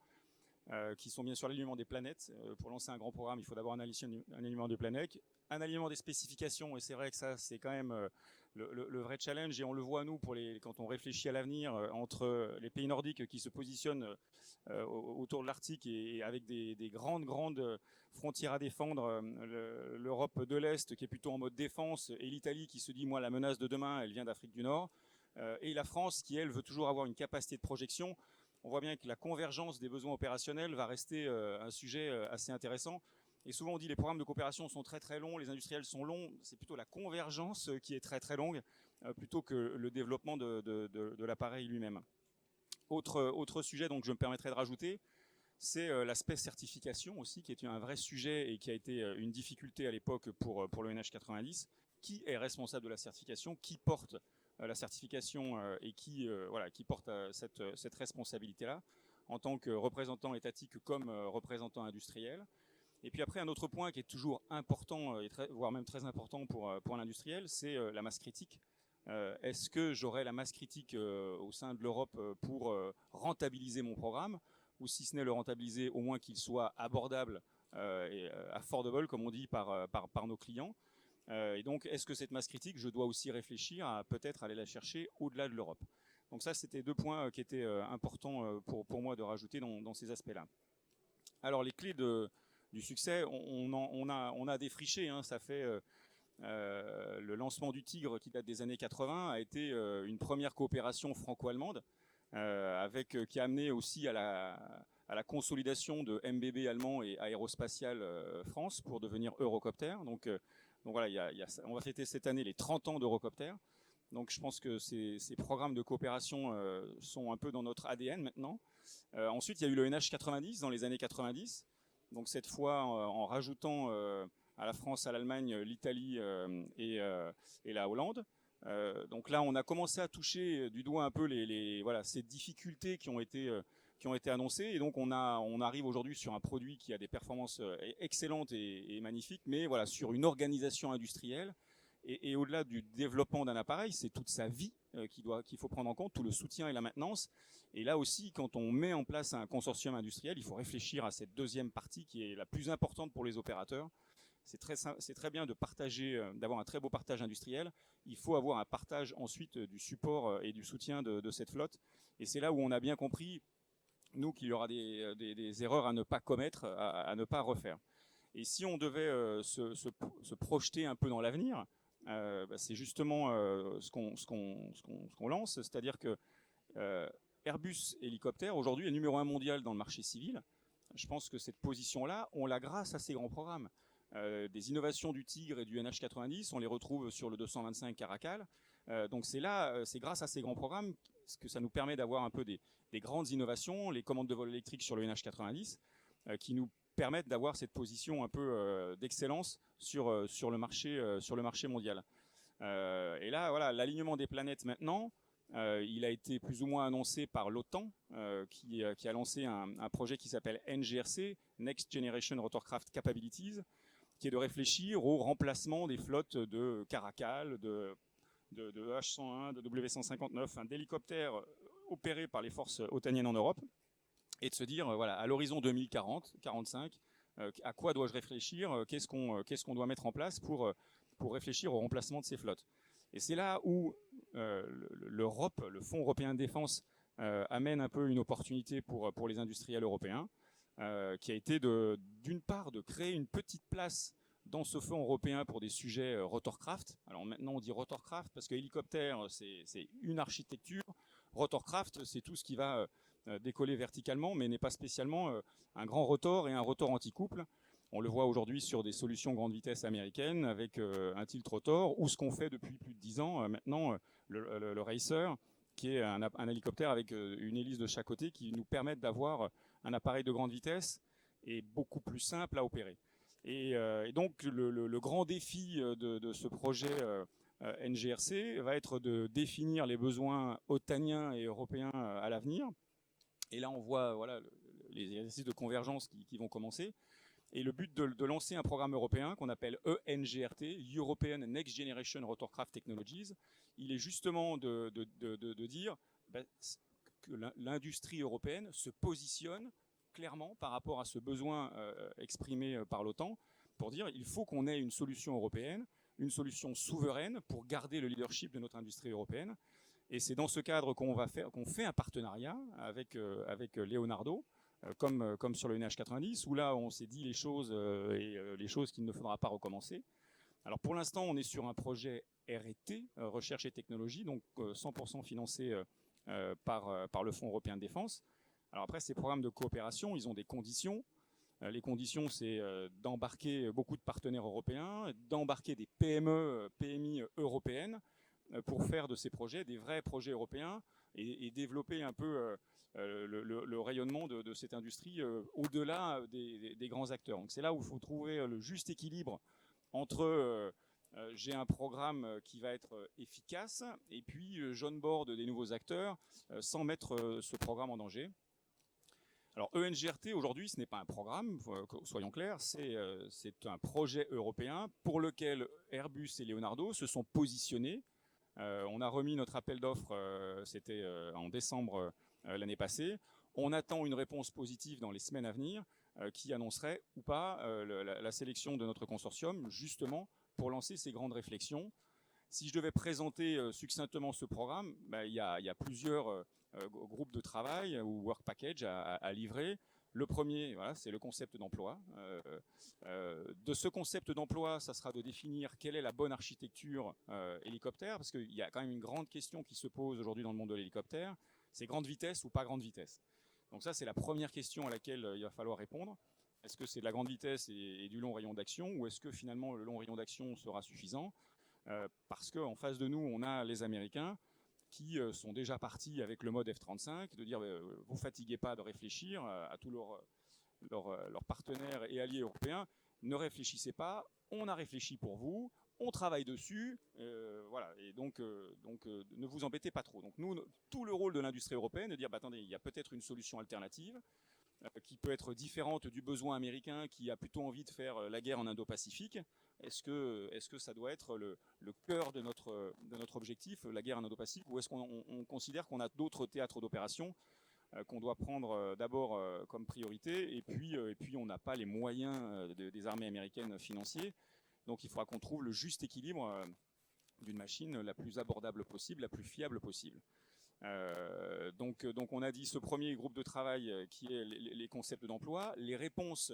qui sont bien sûr l'alignement des planètes. Pour lancer un grand programme, il faut d'abord un alignement des planètes, un alignement des spécifications, et c'est vrai que ça, c'est quand même le vrai challenge, et on le voit, nous, quand on réfléchit à l'avenir, entre les pays nordiques qui se positionnent autour de l'Arctique et avec des grandes frontières à défendre, l'Europe de l'Est qui est plutôt en mode défense, et l'Italie qui se dit, moi, la menace de demain, elle vient d'Afrique du Nord, et la France qui, elle, veut toujours avoir une capacité de projection. On voit bien que la convergence des besoins opérationnels va rester un sujet assez intéressant. Et souvent, on dit que les programmes de coopération sont très très longs, les industriels sont longs. C'est plutôt la convergence qui est très très longue, plutôt que le développement de l'appareil lui-même. Autre sujet donc je me permettrai de rajouter, c'est l'aspect certification aussi, qui est un vrai sujet et qui a été une difficulté à l'époque pour le NH90. Qui est responsable de la certification? Qui porte la certification et qui porte cette responsabilité-là en tant que représentant étatique comme représentant industriel? Et puis après, un autre point qui est toujours important, voire même très important pour l'industriel, c'est la masse critique. Est-ce que j'aurai la masse critique au sein de l'Europe pour rentabiliser mon programme, ou si ce n'est le rentabiliser, au moins qu'il soit abordable et affordable, comme on dit, par nos clients. Et donc, est-ce que cette masse critique, je dois aussi réfléchir à peut-être aller la chercher au-delà de l'Europe? Donc ça, c'était deux points qui étaient importants pour moi de rajouter dans ces aspects-là. Alors, les clés du succès, on a défriché, hein, ça fait le lancement du Tigre qui date des années 80 a été une première coopération franco-allemande qui a amené aussi à la consolidation de MBB allemand et Aérospatiale France pour devenir Eurocopter. Donc voilà, on va fêter cette année les 30 ans d'Eurocopter. Donc je pense que ces programmes de coopération sont un peu dans notre ADN maintenant. Ensuite, il y a eu le NH90 dans les années 90. Donc cette fois, en rajoutant à la France, à l'Allemagne, l'Italie et la Hollande. Donc là, on a commencé à toucher du doigt un peu ces difficultés qui ont été annoncées. Et donc on arrive aujourd'hui sur un produit qui a des performances excellentes et magnifiques, mais voilà, sur une organisation industrielle. Et au-delà du développement d'un appareil, c'est toute sa vie qu'il faut prendre en compte, tout le soutien et la maintenance. Et là aussi, quand on met en place un consortium industriel, il faut réfléchir à cette deuxième partie qui est la plus importante pour les opérateurs. C'est très bien de partager, d'avoir un très beau partage industriel. Il faut avoir un partage ensuite du support et du soutien de cette flotte. Et c'est là où on a bien compris, nous, qu'il y aura des erreurs à ne pas commettre, à ne pas refaire. Et si on devait se projeter un peu dans l'avenir, c'est justement ce qu'on lance, c'est-à-dire que Airbus Hélicoptère aujourd'hui est numéro 1 mondial dans le marché civil. Je pense que cette position-là, on l'a grâce à ces grands programmes. Des innovations du Tigre et du NH90, on les retrouve sur le 225 Caracal. Donc c'est grâce à ces grands programmes que ça nous permet d'avoir un peu des grandes innovations, les commandes de vol électriques sur le NH90, qui nous permettent d'avoir cette position un peu d'excellence sur le marché mondial. Et là, voilà, l'alignement des planètes maintenant, il a été plus ou moins annoncé par l'OTAN, qui a lancé un projet qui s'appelle NGRC, Next Generation Rotorcraft Capabilities, qui est de réfléchir au remplacement des flottes de Caracal, de H-101, de W-159, d'hélicoptères opérés par les forces otaniennes en Europe, et de se dire, voilà, à l'horizon 2040-45, à quoi dois-je réfléchir, qu'est-ce qu'on doit mettre en place pour réfléchir au remplacement de ces flottes. Et c'est là où l'Europe, le Fonds européen de défense, amène un peu une opportunité pour les industriels européens, qui a été d'une part de créer une petite place dans ce fonds européen pour des sujets rotorcraft. Alors maintenant on dit rotorcraft parce que hélicoptère c'est une architecture, rotorcraft c'est tout ce qui va décoller verticalement mais n'est pas spécialement un grand rotor et un rotor anti-couple. On le voit aujourd'hui sur des solutions grande vitesse américaines avec un tilt rotor ou ce qu'on fait depuis plus de 10 ans maintenant le Racer qui est un hélicoptère avec une hélice de chaque côté qui nous permettent d'avoir un appareil de grande vitesse et beaucoup plus simple à opérer. Et donc le grand défi de ce projet NGRC va être de définir les besoins otaniens et européens à l'avenir. Et là on voit voilà, les exercices de convergence qui vont commencer. Et le but de lancer un programme européen qu'on appelle ENGRT, European Next Generation Rotorcraft Technologies, il est justement de dire que l'industrie européenne se positionne clairement par rapport à ce besoin exprimé par l'OTAN pour dire il faut qu'on ait une solution européenne, une solution souveraine pour garder le leadership de notre industrie européenne. Et c'est dans ce cadre qu'on fait un partenariat avec Leonardo, comme sur le NH90, où là on s'est dit les choses les choses qu'il ne faudra pas recommencer. Alors pour l'instant on est sur un projet R&T, recherche et technologie, donc 100% financé par le Fonds européen de défense. Alors après, ces programmes de coopération, ils ont des conditions. Les conditions, c'est d'embarquer beaucoup de partenaires européens, d'embarquer des PME, PMI européennes pour faire de ces projets des vrais projets européens et développer un peu le rayonnement de cette industrie au-delà des grands acteurs. Donc c'est là où il faut trouver le juste équilibre entre j'ai un programme qui va être efficace et puis j'onboard des nouveaux acteurs sans mettre ce programme en danger. Alors ENGRT aujourd'hui ce n'est pas un programme, soyons clairs, c'est un projet européen pour lequel Airbus et Leonardo se sont positionnés. On a remis notre appel d'offres, c'était en décembre l'année passée. On attend une réponse positive dans les semaines à venir qui annoncerait ou pas la sélection de notre consortium justement pour lancer ces grandes réflexions. Si je devais présenter succinctement ce programme, il y a plusieurs groupes de travail ou work package à livrer. Le premier, voilà, c'est le concept d'emploi. De ce concept d'emploi, ça sera de définir quelle est la bonne architecture hélicoptère, parce qu'il y a quand même une grande question qui se pose aujourd'hui dans le monde de l'hélicoptère, c'est grande vitesse ou pas grande vitesse. Donc ça, c'est la première question à laquelle il va falloir répondre. Est-ce que c'est de la grande vitesse et du long rayon d'action, ou est-ce que finalement le long rayon d'action sera suffisant parce qu'en face de nous, on a les Américains qui sont déjà partis avec le mode F-35, de dire vous fatiguez pas de réfléchir à tous leurs partenaires et alliés européens, ne réfléchissez pas, on a réfléchi pour vous, on travaille dessus, voilà, et donc ne vous embêtez pas trop. Donc nous, tout le rôle de l'industrie européenne, de dire attendez, il y a peut-être une solution alternative, qui peut être différente du besoin américain qui a plutôt envie de faire la guerre en Indo-Pacifique. Est-ce que ça doit être le cœur de notre objectif, la guerre en Indo-Pacifique, ou est-ce qu'on considère qu'on a d'autres théâtres d'opération qu'on doit prendre d'abord comme priorité, et puis on n'a pas les moyens des armées américaines financiers, donc il faudra qu'on trouve le juste équilibre d'une machine la plus abordable possible, la plus fiable possible. Donc on a dit ce premier groupe de travail qui est les concepts d'emploi, les réponses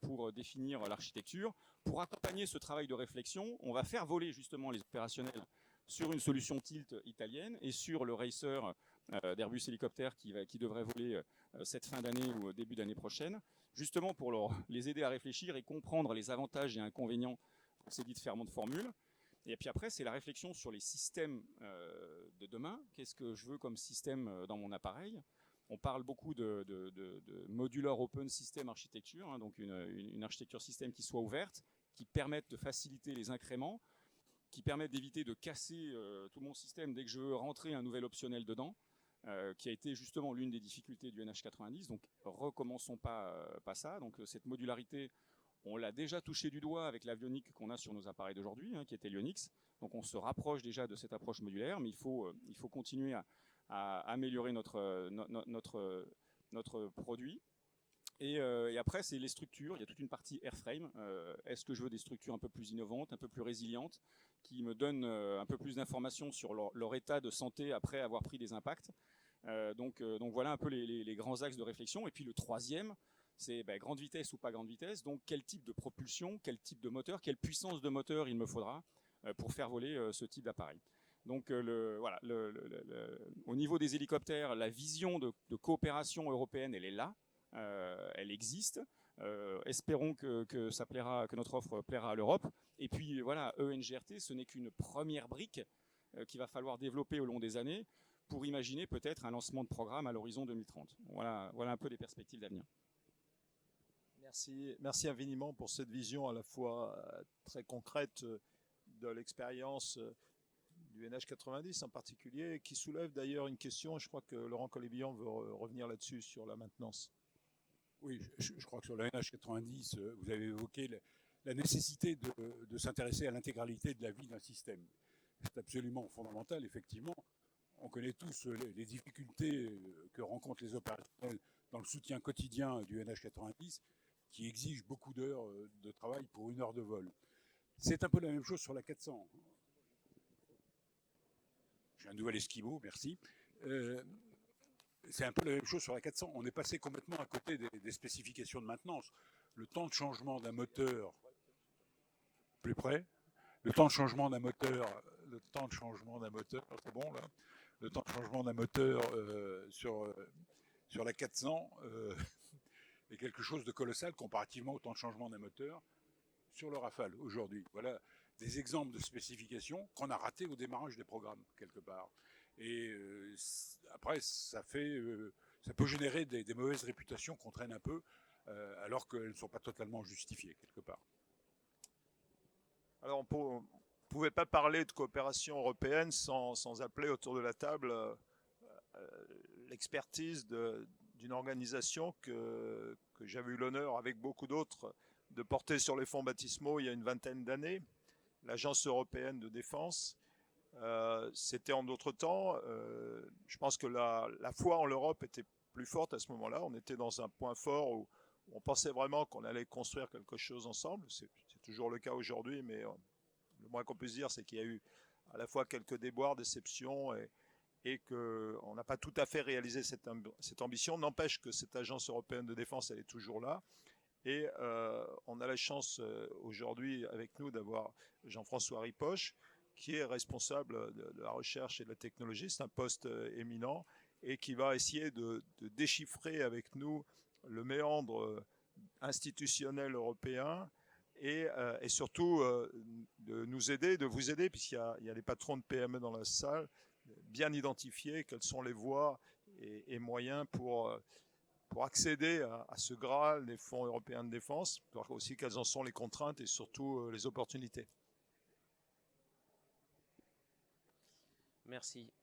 pour définir l'architecture. Pour accompagner ce travail de réflexion, on va faire voler justement les opérationnels sur une solution tilt italienne et sur le Racer d'Airbus Hélicoptère qui devrait voler cette fin d'année ou début d'année prochaine, justement pour les aider à réfléchir et comprendre les avantages et inconvénients de ces différentes formules. Et puis après, c'est la réflexion sur les systèmes de demain. Qu'est-ce que je veux comme système dans mon appareil? On parle beaucoup de modular open system architecture, hein, donc une architecture système qui soit ouverte, qui permette de faciliter les incréments, qui permette d'éviter de casser tout mon système dès que je veux rentrer un nouvel optionnel dedans, qui a été justement l'une des difficultés du NH90. Donc recommençons pas ça. Donc cette modularité, on l'a déjà touché du doigt avec l'avionique qu'on a sur nos appareils d'aujourd'hui, hein, qui était l'Ionix. Donc on se rapproche déjà de cette approche modulaire, mais il faut continuer à améliorer notre produit. Et après, c'est les structures. Il y a toute une partie airframe. Est-ce que je veux des structures un peu plus innovantes, un peu plus résilientes, qui me donnent un peu plus d'informations sur leur état de santé après avoir pris des impacts. Donc voilà un peu les grands axes de réflexion. Et puis le troisième, c'est grande vitesse ou pas grande vitesse. Donc quel type de propulsion, quel type de moteur, quelle puissance de moteur il me faudra pour faire voler ce type d'appareil. Donc voilà, au niveau des hélicoptères, la vision de coopération européenne, elle est là. Elle existe. Espérons que ça plaira, que notre offre plaira à l'Europe. Et puis voilà, ENGRT, ce n'est qu'une première brique qu'il va falloir développer au long des années pour imaginer peut-être un lancement de programme à l'horizon 2030. Voilà un peu les perspectives d'avenir. Merci infiniment pour cette vision à la fois très concrète de l'expérience du NH90 en particulier, qui soulève d'ailleurs une question. Je crois que Laurent Collet-Billon veut revenir là-dessus sur la maintenance. Oui, je crois que sur la NH90, vous avez évoqué la nécessité de s'intéresser à l'intégralité de la vie d'un système. C'est absolument fondamental, effectivement. On connaît tous les difficultés que rencontrent les opérationnels dans le soutien quotidien du NH90, qui exige beaucoup d'heures de travail pour 1 heure de vol. C'est un peu la même chose sur la 400. J'ai un nouvel esquimau, merci. C'est un peu la même chose sur la 400. On est passé complètement à côté des spécifications de maintenance. Le temps de changement d'un moteur, plus près, le temps de changement d'un moteur, c'est bon là, le temps de changement d'un moteur sur la 400 est quelque chose de colossal comparativement au temps de changement d'un moteur sur le Rafale aujourd'hui. Voilà des exemples de spécifications qu'on a ratés au démarrage des programmes quelque part. Et après, ça peut générer des mauvaises réputations qu'on traîne un peu, alors qu'elles ne sont pas totalement justifiées quelque part. Alors, on ne pouvait pas parler de coopération européenne sans appeler autour de la table l'expertise d'une organisation que j'avais eu l'honneur, avec beaucoup d'autres, de porter sur les fonds baptismaux il y a une vingtaine d'années, l'Agence européenne de défense. C'était en d'autres temps. Je pense que la foi en l'Europe était plus forte à ce moment-là. On était dans un point fort où on pensait vraiment qu'on allait construire quelque chose ensemble. C'est toujours le cas aujourd'hui, mais le moins qu'on puisse dire, c'est qu'il y a eu à la fois quelques déboires, déceptions, et qu'on n'a pas tout à fait réalisé cette ambition. N'empêche que cette agence européenne de défense, elle est toujours là. Et on a la chance aujourd'hui avec nous d'avoir Jean-François Ripoche, qui est responsable de la recherche et de la technologie. C'est un poste éminent et qui va essayer de déchiffrer avec nous le méandre institutionnel européen et surtout de nous aider, de vous aider, puisqu'il y a des patrons de PME dans la salle, bien identifier quelles sont les voies et moyens pour accéder à ce Graal des fonds européens de défense, voir aussi quelles en sont les contraintes et surtout les opportunités. Merci.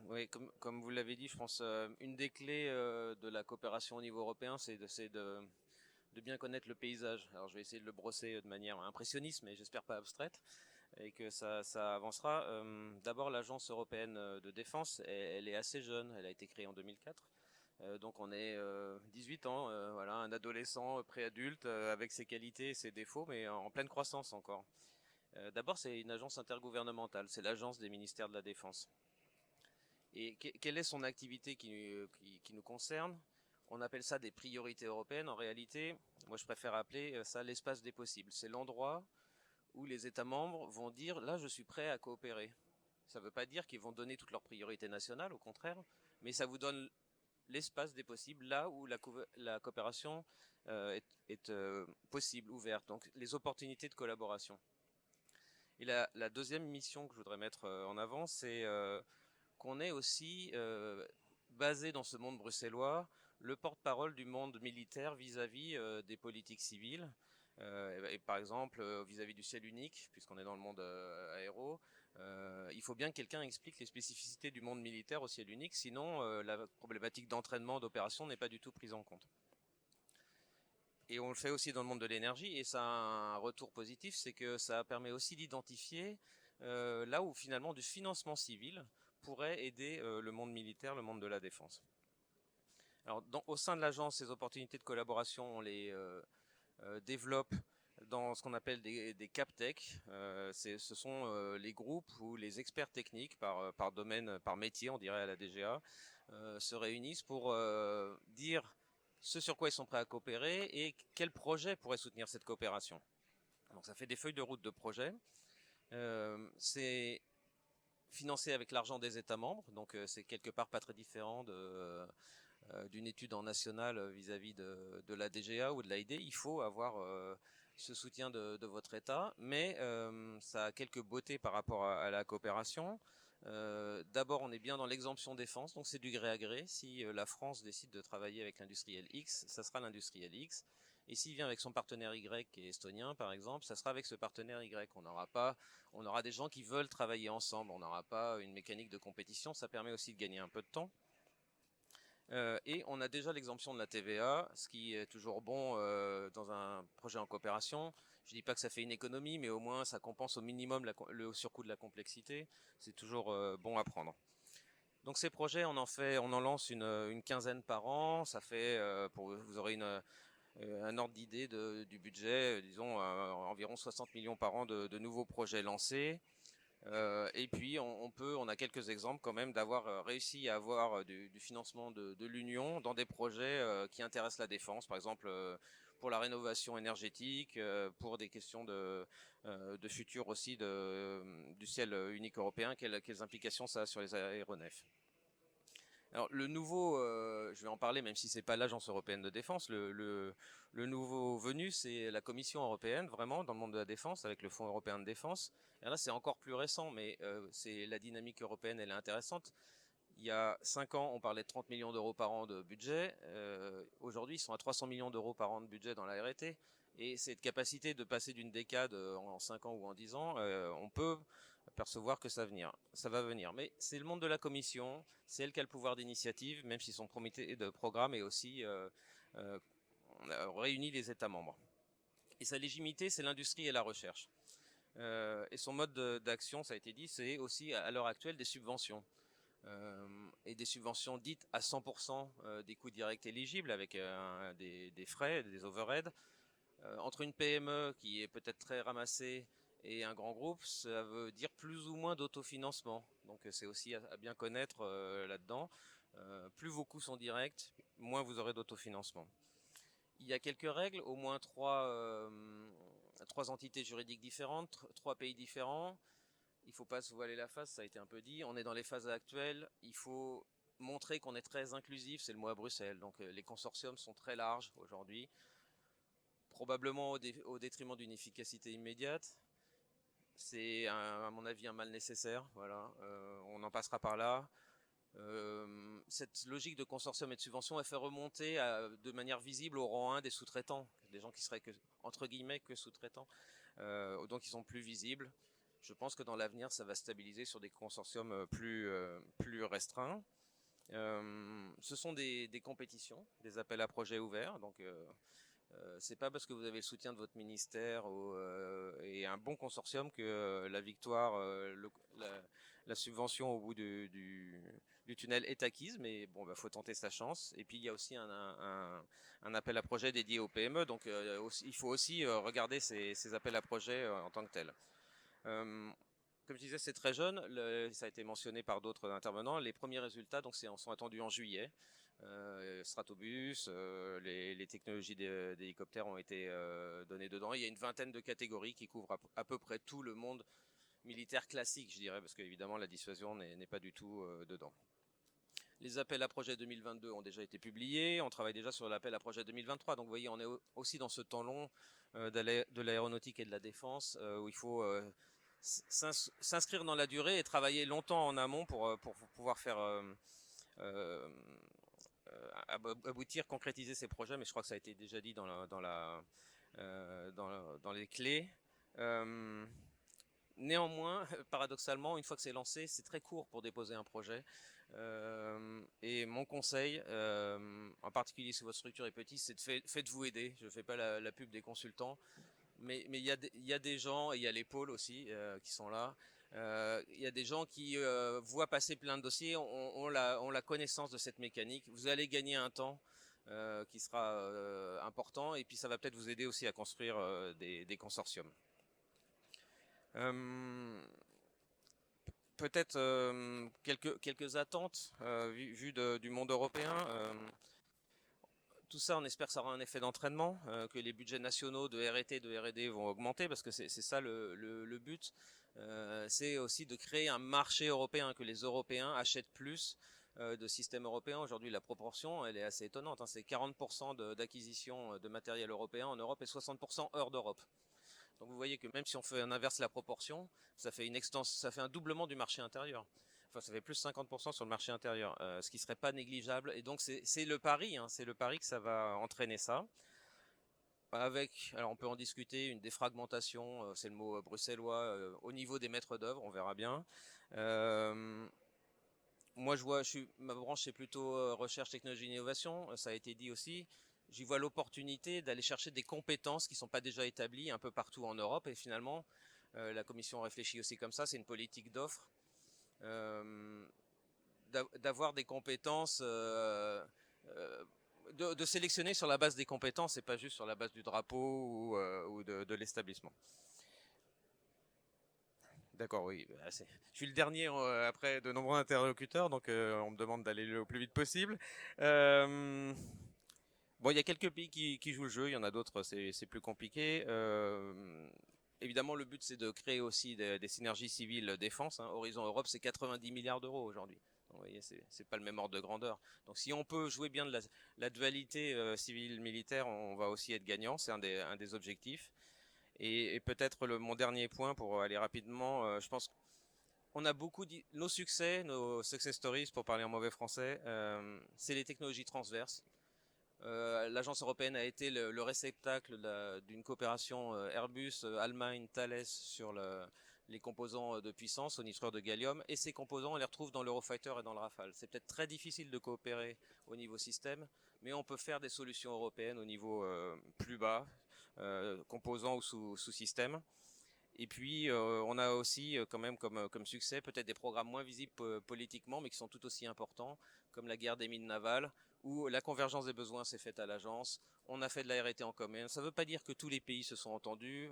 Oui, comme vous l'avez dit, je pense une des clés de la coopération au niveau européen, c'est de bien connaître le paysage. Alors je vais essayer de le brosser de manière impressionniste, mais j'espère pas abstraite, et que ça avancera. D'abord, l'Agence européenne de défense, elle est assez jeune. Elle a été créée en 2004. Donc on est 18 ans, voilà, un adolescent préadulte avec ses qualités et ses défauts, mais en pleine croissance encore. D'abord, c'est une agence intergouvernementale, c'est l'agence des ministères de la Défense. Et quelle est son activité qui nous concerne? On appelle ça des priorités européennes. En réalité, moi je préfère appeler ça l'espace des possibles. C'est l'endroit où les États membres vont dire « là je suis prêt à coopérer ». Ça ne veut pas dire qu'ils vont donner toutes leurs priorités nationales, au contraire, mais ça vous donne l'espace des possibles, là où la coopération est possible, ouverte. Donc les opportunités de collaboration. Et la deuxième mission que je voudrais mettre en avant, c'est qu'on est aussi basé dans ce monde bruxellois, le porte-parole du monde militaire vis-à-vis des politiques civiles. Et par exemple, vis-à-vis du ciel unique, puisqu'on est dans le monde aéro, il faut bien que quelqu'un explique les spécificités du monde militaire au ciel unique, sinon la problématique d'entraînement, d'opération n'est pas du tout prise en compte. Et on le fait aussi dans le monde de l'énergie, et ça a un retour positif, c'est que ça permet aussi d'identifier là où finalement du financement civil pourrait aider le monde militaire, le monde de la défense. Alors, au sein de l'agence, ces opportunités de collaboration, on les développe dans ce qu'on appelle des CapTech. Ce sont les groupes où les experts techniques par domaine, par métier, on dirait à la DGA, se réunissent pour dire ce sur quoi ils sont prêts à coopérer et quel projet pourrait soutenir cette coopération. Donc ça fait des feuilles de route de projet. C'est financé avec l'argent des États membres, donc c'est quelque part pas très différent d'une étude en national vis-à-vis de la DGA ou de l'AID. Il faut avoir ce soutien de votre État, mais ça a quelques beautés par rapport à la coopération. D'abord, on est bien dans l'exemption défense, donc c'est du gré à gré. Si la France décide de travailler avec l'industriel X, ça sera l'industriel X. Et s'il vient avec son partenaire Y, qui est estonien par exemple, ça sera avec ce partenaire Y. On aura des gens qui veulent travailler ensemble. On n'aura pas une mécanique de compétition. Ça permet aussi de gagner un peu de temps. Et on a déjà l'exemption de la TVA, ce qui est toujours bon dans un projet en coopération. Je dis pas que ça fait une économie, mais au moins ça compense au minimum le surcoût de la complexité. C'est toujours bon à prendre. Donc ces projets, on en lance une quinzaine par an. Ça fait, vous aurez un ordre d'idée du budget, disons environ 60 millions par an de nouveaux projets lancés. Et puis on a quelques exemples quand même d'avoir réussi à avoir du financement de l'Union dans des projets qui intéressent la défense, par exemple pour la rénovation énergétique, pour des questions de futur aussi du ciel unique européen, quelles implications ça a sur les aéronefs. Alors le nouveau, je vais en parler même si c'est pas l'Agence européenne de défense, le nouveau venu c'est la Commission européenne vraiment dans le monde de la défense avec le Fonds européen de défense. Et là c'est encore plus récent mais c'est la dynamique européenne elle est intéressante. Il y a 5 ans on parlait de 30 millions d'euros par an de budget, aujourd'hui ils sont à 300 millions d'euros par an de budget dans la R&T et cette capacité de passer d'une décade en 5 ans ou en 10 ans, on peut percevoir que ça va venir. Mais c'est le monde de la Commission, c'est elle qui a le pouvoir d'initiative, même si son comité de programme est aussi réunit les États membres. Et sa légitimité, c'est l'industrie et la recherche. Et son mode d'action, ça a été dit, c'est aussi à l'heure actuelle des subventions. Et des subventions dites à 100% des coûts directs éligibles avec des frais, des overheads. Entre une PME qui est peut-être très ramassée et un grand groupe, ça veut dire plus ou moins d'autofinancement. Donc c'est aussi à bien connaître là-dedans. Plus vos coûts sont directs, moins vous aurez d'autofinancement. Il y a quelques règles, au moins trois entités juridiques différentes, 3 pays différents. Il ne faut pas se voiler la face, ça a été un peu dit. On est dans les phases actuelles. Il faut montrer qu'on est très inclusif, c'est le mot à Bruxelles. Donc les consortiums sont très larges aujourd'hui, probablement au détriment d'une efficacité immédiate. C'est à mon avis un mal nécessaire. Voilà, on en passera par là. Cette logique de consortium et de subvention elle fait remonter de manière visible au rang 1 des sous-traitants, des gens qui seraient entre guillemets que sous-traitants, donc ils sont plus visibles. Je pense que dans l'avenir ça va stabiliser sur des consortiums plus restreints. Ce sont des compétitions, des appels à projets ouverts, donc c'est pas parce que vous avez le soutien de votre ministère et un bon consortium que la victoire, la subvention au bout du tunnel est acquise, mais bon, faut tenter sa chance. Et puis il y a aussi un appel à projet dédié aux PME, donc il faut aussi regarder ces appels à projet en tant que tels. Comme je disais, c'est très jeune, ça a été mentionné par d'autres intervenants. Les premiers résultats donc, sont attendus en juillet. Stratobus, les technologies d'hélicoptères ont été données dedans. Il y a une vingtaine de catégories qui couvrent à peu près tout le monde militaire classique, je dirais, parce qu'évidemment la dissuasion n'est pas du tout dedans. Les appels à projet 2022 ont déjà été publiés, on travaille déjà sur l'appel à projet 2023, donc vous voyez on est aussi dans ce temps long de l'aéronautique et de la défense où il faut s'inscrire dans la durée et travailler longtemps en amont pour pouvoir faire aboutir, concrétiser ces projets, mais je crois que ça a été déjà dit dans les clés. Néanmoins, paradoxalement, une fois que c'est lancé, c'est très court pour déposer un projet. Et mon conseil, en particulier si votre structure est petite, c'est faites-vous aider. Je ne fais pas la pub des consultants, mais il y a des gens, et il y a les pôles aussi qui sont là. Il y a des gens qui voient passer plein de dossiers, ont la connaissance de cette mécanique. Vous allez gagner un temps qui sera important, et puis ça va peut-être vous aider aussi à construire des consortiums. Peut-être quelques attentes vues du monde européen. Tout ça, on espère que ça aura un effet d'entraînement, que les budgets nationaux de R&T, de R&D vont augmenter, parce que c'est ça le but. C'est aussi de créer un marché européen, que les Européens achètent plus de systèmes européens. Aujourd'hui, la proportion, elle est assez étonnante, hein. C'est 40% d'acquisition de matériel européen en Europe et 60% hors d'Europe. Donc vous voyez que même si on inverse la proportion, ça fait un doublement du marché intérieur. Enfin, ça fait plus 50% sur le marché intérieur, ce qui serait pas négligeable. Et donc c'est le pari, hein, c'est le pari que ça va entraîner ça. Alors on peut en discuter, une défragmentation, c'est le mot bruxellois, au niveau des maîtres d'œuvre, on verra bien. Moi ma branche c'est plutôt recherche, technologie, innovation, ça a été dit aussi. J'y vois l'opportunité d'aller chercher des compétences qui ne sont pas déjà établies un peu partout en Europe, et finalement la Commission réfléchit aussi comme ça, c'est une politique d'offre. D'avoir des compétences, de sélectionner sur la base des compétences et pas juste sur la base du drapeau ou de l'établissement. D'accord, oui. Je suis le dernier après de nombreux interlocuteurs, donc on me demande d'aller le plus vite possible. Bon, il y a quelques pays qui jouent le jeu, il y en a d'autres, c'est plus compliqué. Évidemment, le but, c'est de créer aussi des synergies civiles défense, hein. Horizon Europe, c'est 90 milliards d'euros aujourd'hui. Vous voyez, c'est pas le même ordre de grandeur. Donc, si on peut jouer bien de la dualité civile-militaire, on va aussi être gagnant. C'est un des objectifs. Et peut-être mon dernier point pour aller rapidement, je pense qu'on a beaucoup dit, nos success stories, pour parler en mauvais français, c'est les technologies transverses. L'agence européenne a été le réceptacle d'une coopération Airbus, Allemagne, Thales sur les composants de puissance au nitrure de gallium, et ces composants on les retrouve dans l'Eurofighter et dans le Rafale. C'est peut-être très difficile de coopérer au niveau système, mais on peut faire des solutions européennes au niveau plus bas, composants ou sous-système. Et puis on a aussi quand même comme succès peut-être des programmes moins visibles politiquement, mais qui sont tout aussi importants, comme la guerre des mines navales, où la convergence des besoins s'est faite à l'agence. On a fait de la R&T en commun. Ça ne veut pas dire que tous les pays se sont entendus.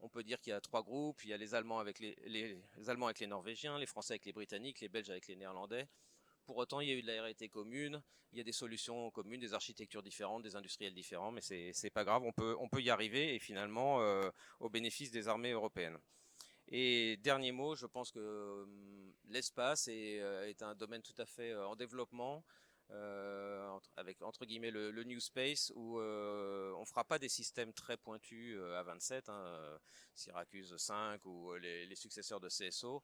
On peut dire qu'il y a 3 groupes. Il y a les Allemands avec les Allemands avec les Norvégiens, les Français avec les Britanniques, les Belges avec les Néerlandais. Pour autant, il y a eu de la R&T commune, il y a des solutions communes, des architectures différentes, des industriels différents, mais c'est pas grave, on peut y arriver, et finalement au bénéfice des armées européennes. Et dernier mot, je pense que l'espace est un domaine tout à fait en développement, avec entre guillemets le New Space, où on fera pas des systèmes très pointus à 27, hein, Syracuse 5 ou les successeurs de CSO,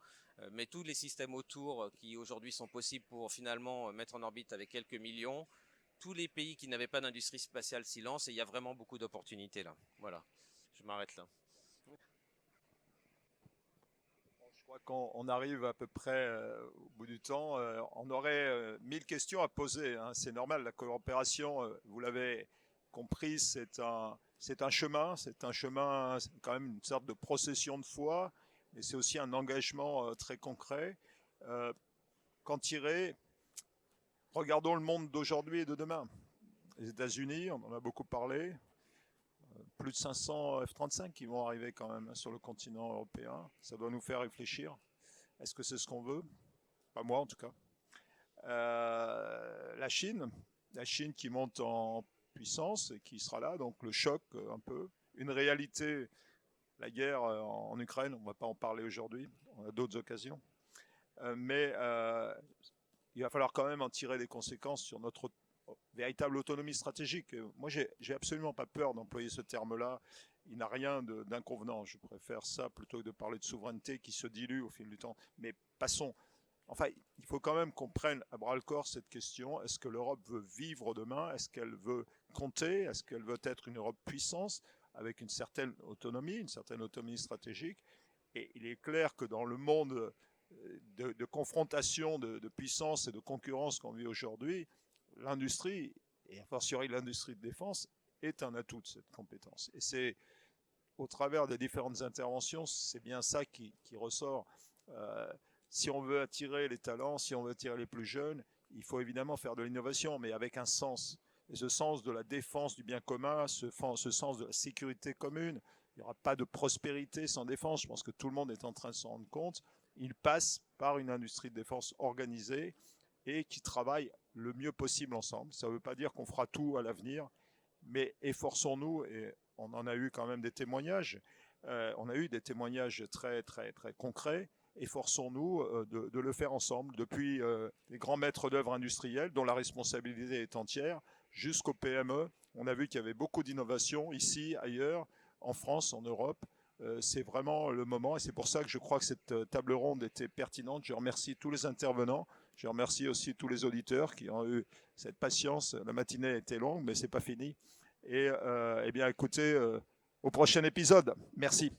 mais tous les systèmes autour qui aujourd'hui sont possibles pour finalement mettre en orbite avec quelques millions, tous les pays qui n'avaient pas d'industrie spatiale s'y lancent, et il y a vraiment beaucoup d'opportunités là. Voilà, je m'arrête là. Je crois qu'on arrive à peu près au bout du temps. On aurait 1000 questions à poser, hein. C'est normal, la coopération, vous l'avez compris, c'est un chemin. C'est un chemin, c'est quand même une sorte de procession de foi, mais c'est aussi un engagement très concret. Qu'en tirer? Regardons le monde d'aujourd'hui et de demain. Les États-Unis, on en a beaucoup parlé. Plus de 500 F-35 qui vont arriver quand même sur le continent européen. Ça doit nous faire réfléchir. Est-ce que c'est ce qu'on veut? Pas moi en tout cas. La Chine qui monte en puissance et qui sera là, donc le choc un peu. Une réalité, la guerre en Ukraine, on ne va pas en parler aujourd'hui, on a d'autres occasions. Mais il va falloir quand même en tirer des conséquences sur notre véritable autonomie stratégique. Moi, j'ai absolument pas peur d'employer ce terme-là. Il n'a rien d'inconvenant. Je préfère ça plutôt que de parler de souveraineté qui se dilue au fil du temps. Mais passons. Enfin, il faut quand même qu'on prenne à bras-le-corps cette question. Est-ce que l'Europe veut vivre demain? Est-ce qu'elle veut compter? Est-ce qu'elle veut être une Europe puissance avec une certaine autonomie stratégique? Et il est clair que dans le monde de confrontation, de puissance et de concurrence qu'on vit aujourd'hui, l'industrie, et a fortiori l'industrie de défense, est un atout de cette compétence. Et c'est au travers des différentes interventions, c'est bien ça qui ressort. Si on veut attirer les talents, si on veut attirer les plus jeunes, il faut évidemment faire de l'innovation, mais avec un sens. Et ce sens de la défense du bien commun, ce sens de la sécurité commune, il n'y aura pas de prospérité sans défense. Je pense que tout le monde est en train de s'en rendre compte. Il passe par une industrie de défense organisée et qui travaille le mieux possible ensemble. Ça ne veut pas dire qu'on fera tout à l'avenir, mais efforçons-nous, et on en a eu quand même des témoignages, on a eu des témoignages très, très, très concrets. Efforçons-nous de le faire ensemble, depuis les grands maîtres d'œuvre industriels, dont la responsabilité est entière, jusqu'aux PME. On a vu qu'il y avait beaucoup d'innovations ici, ailleurs, en France, en Europe. C'est vraiment le moment, et c'est pour ça que je crois que cette table ronde était pertinente. Je remercie tous les intervenants. Je remercie aussi tous les auditeurs qui ont eu cette patience. La matinée a été longue, mais ce n'est pas fini. Et eh bien, écoutez, au prochain épisode. Merci.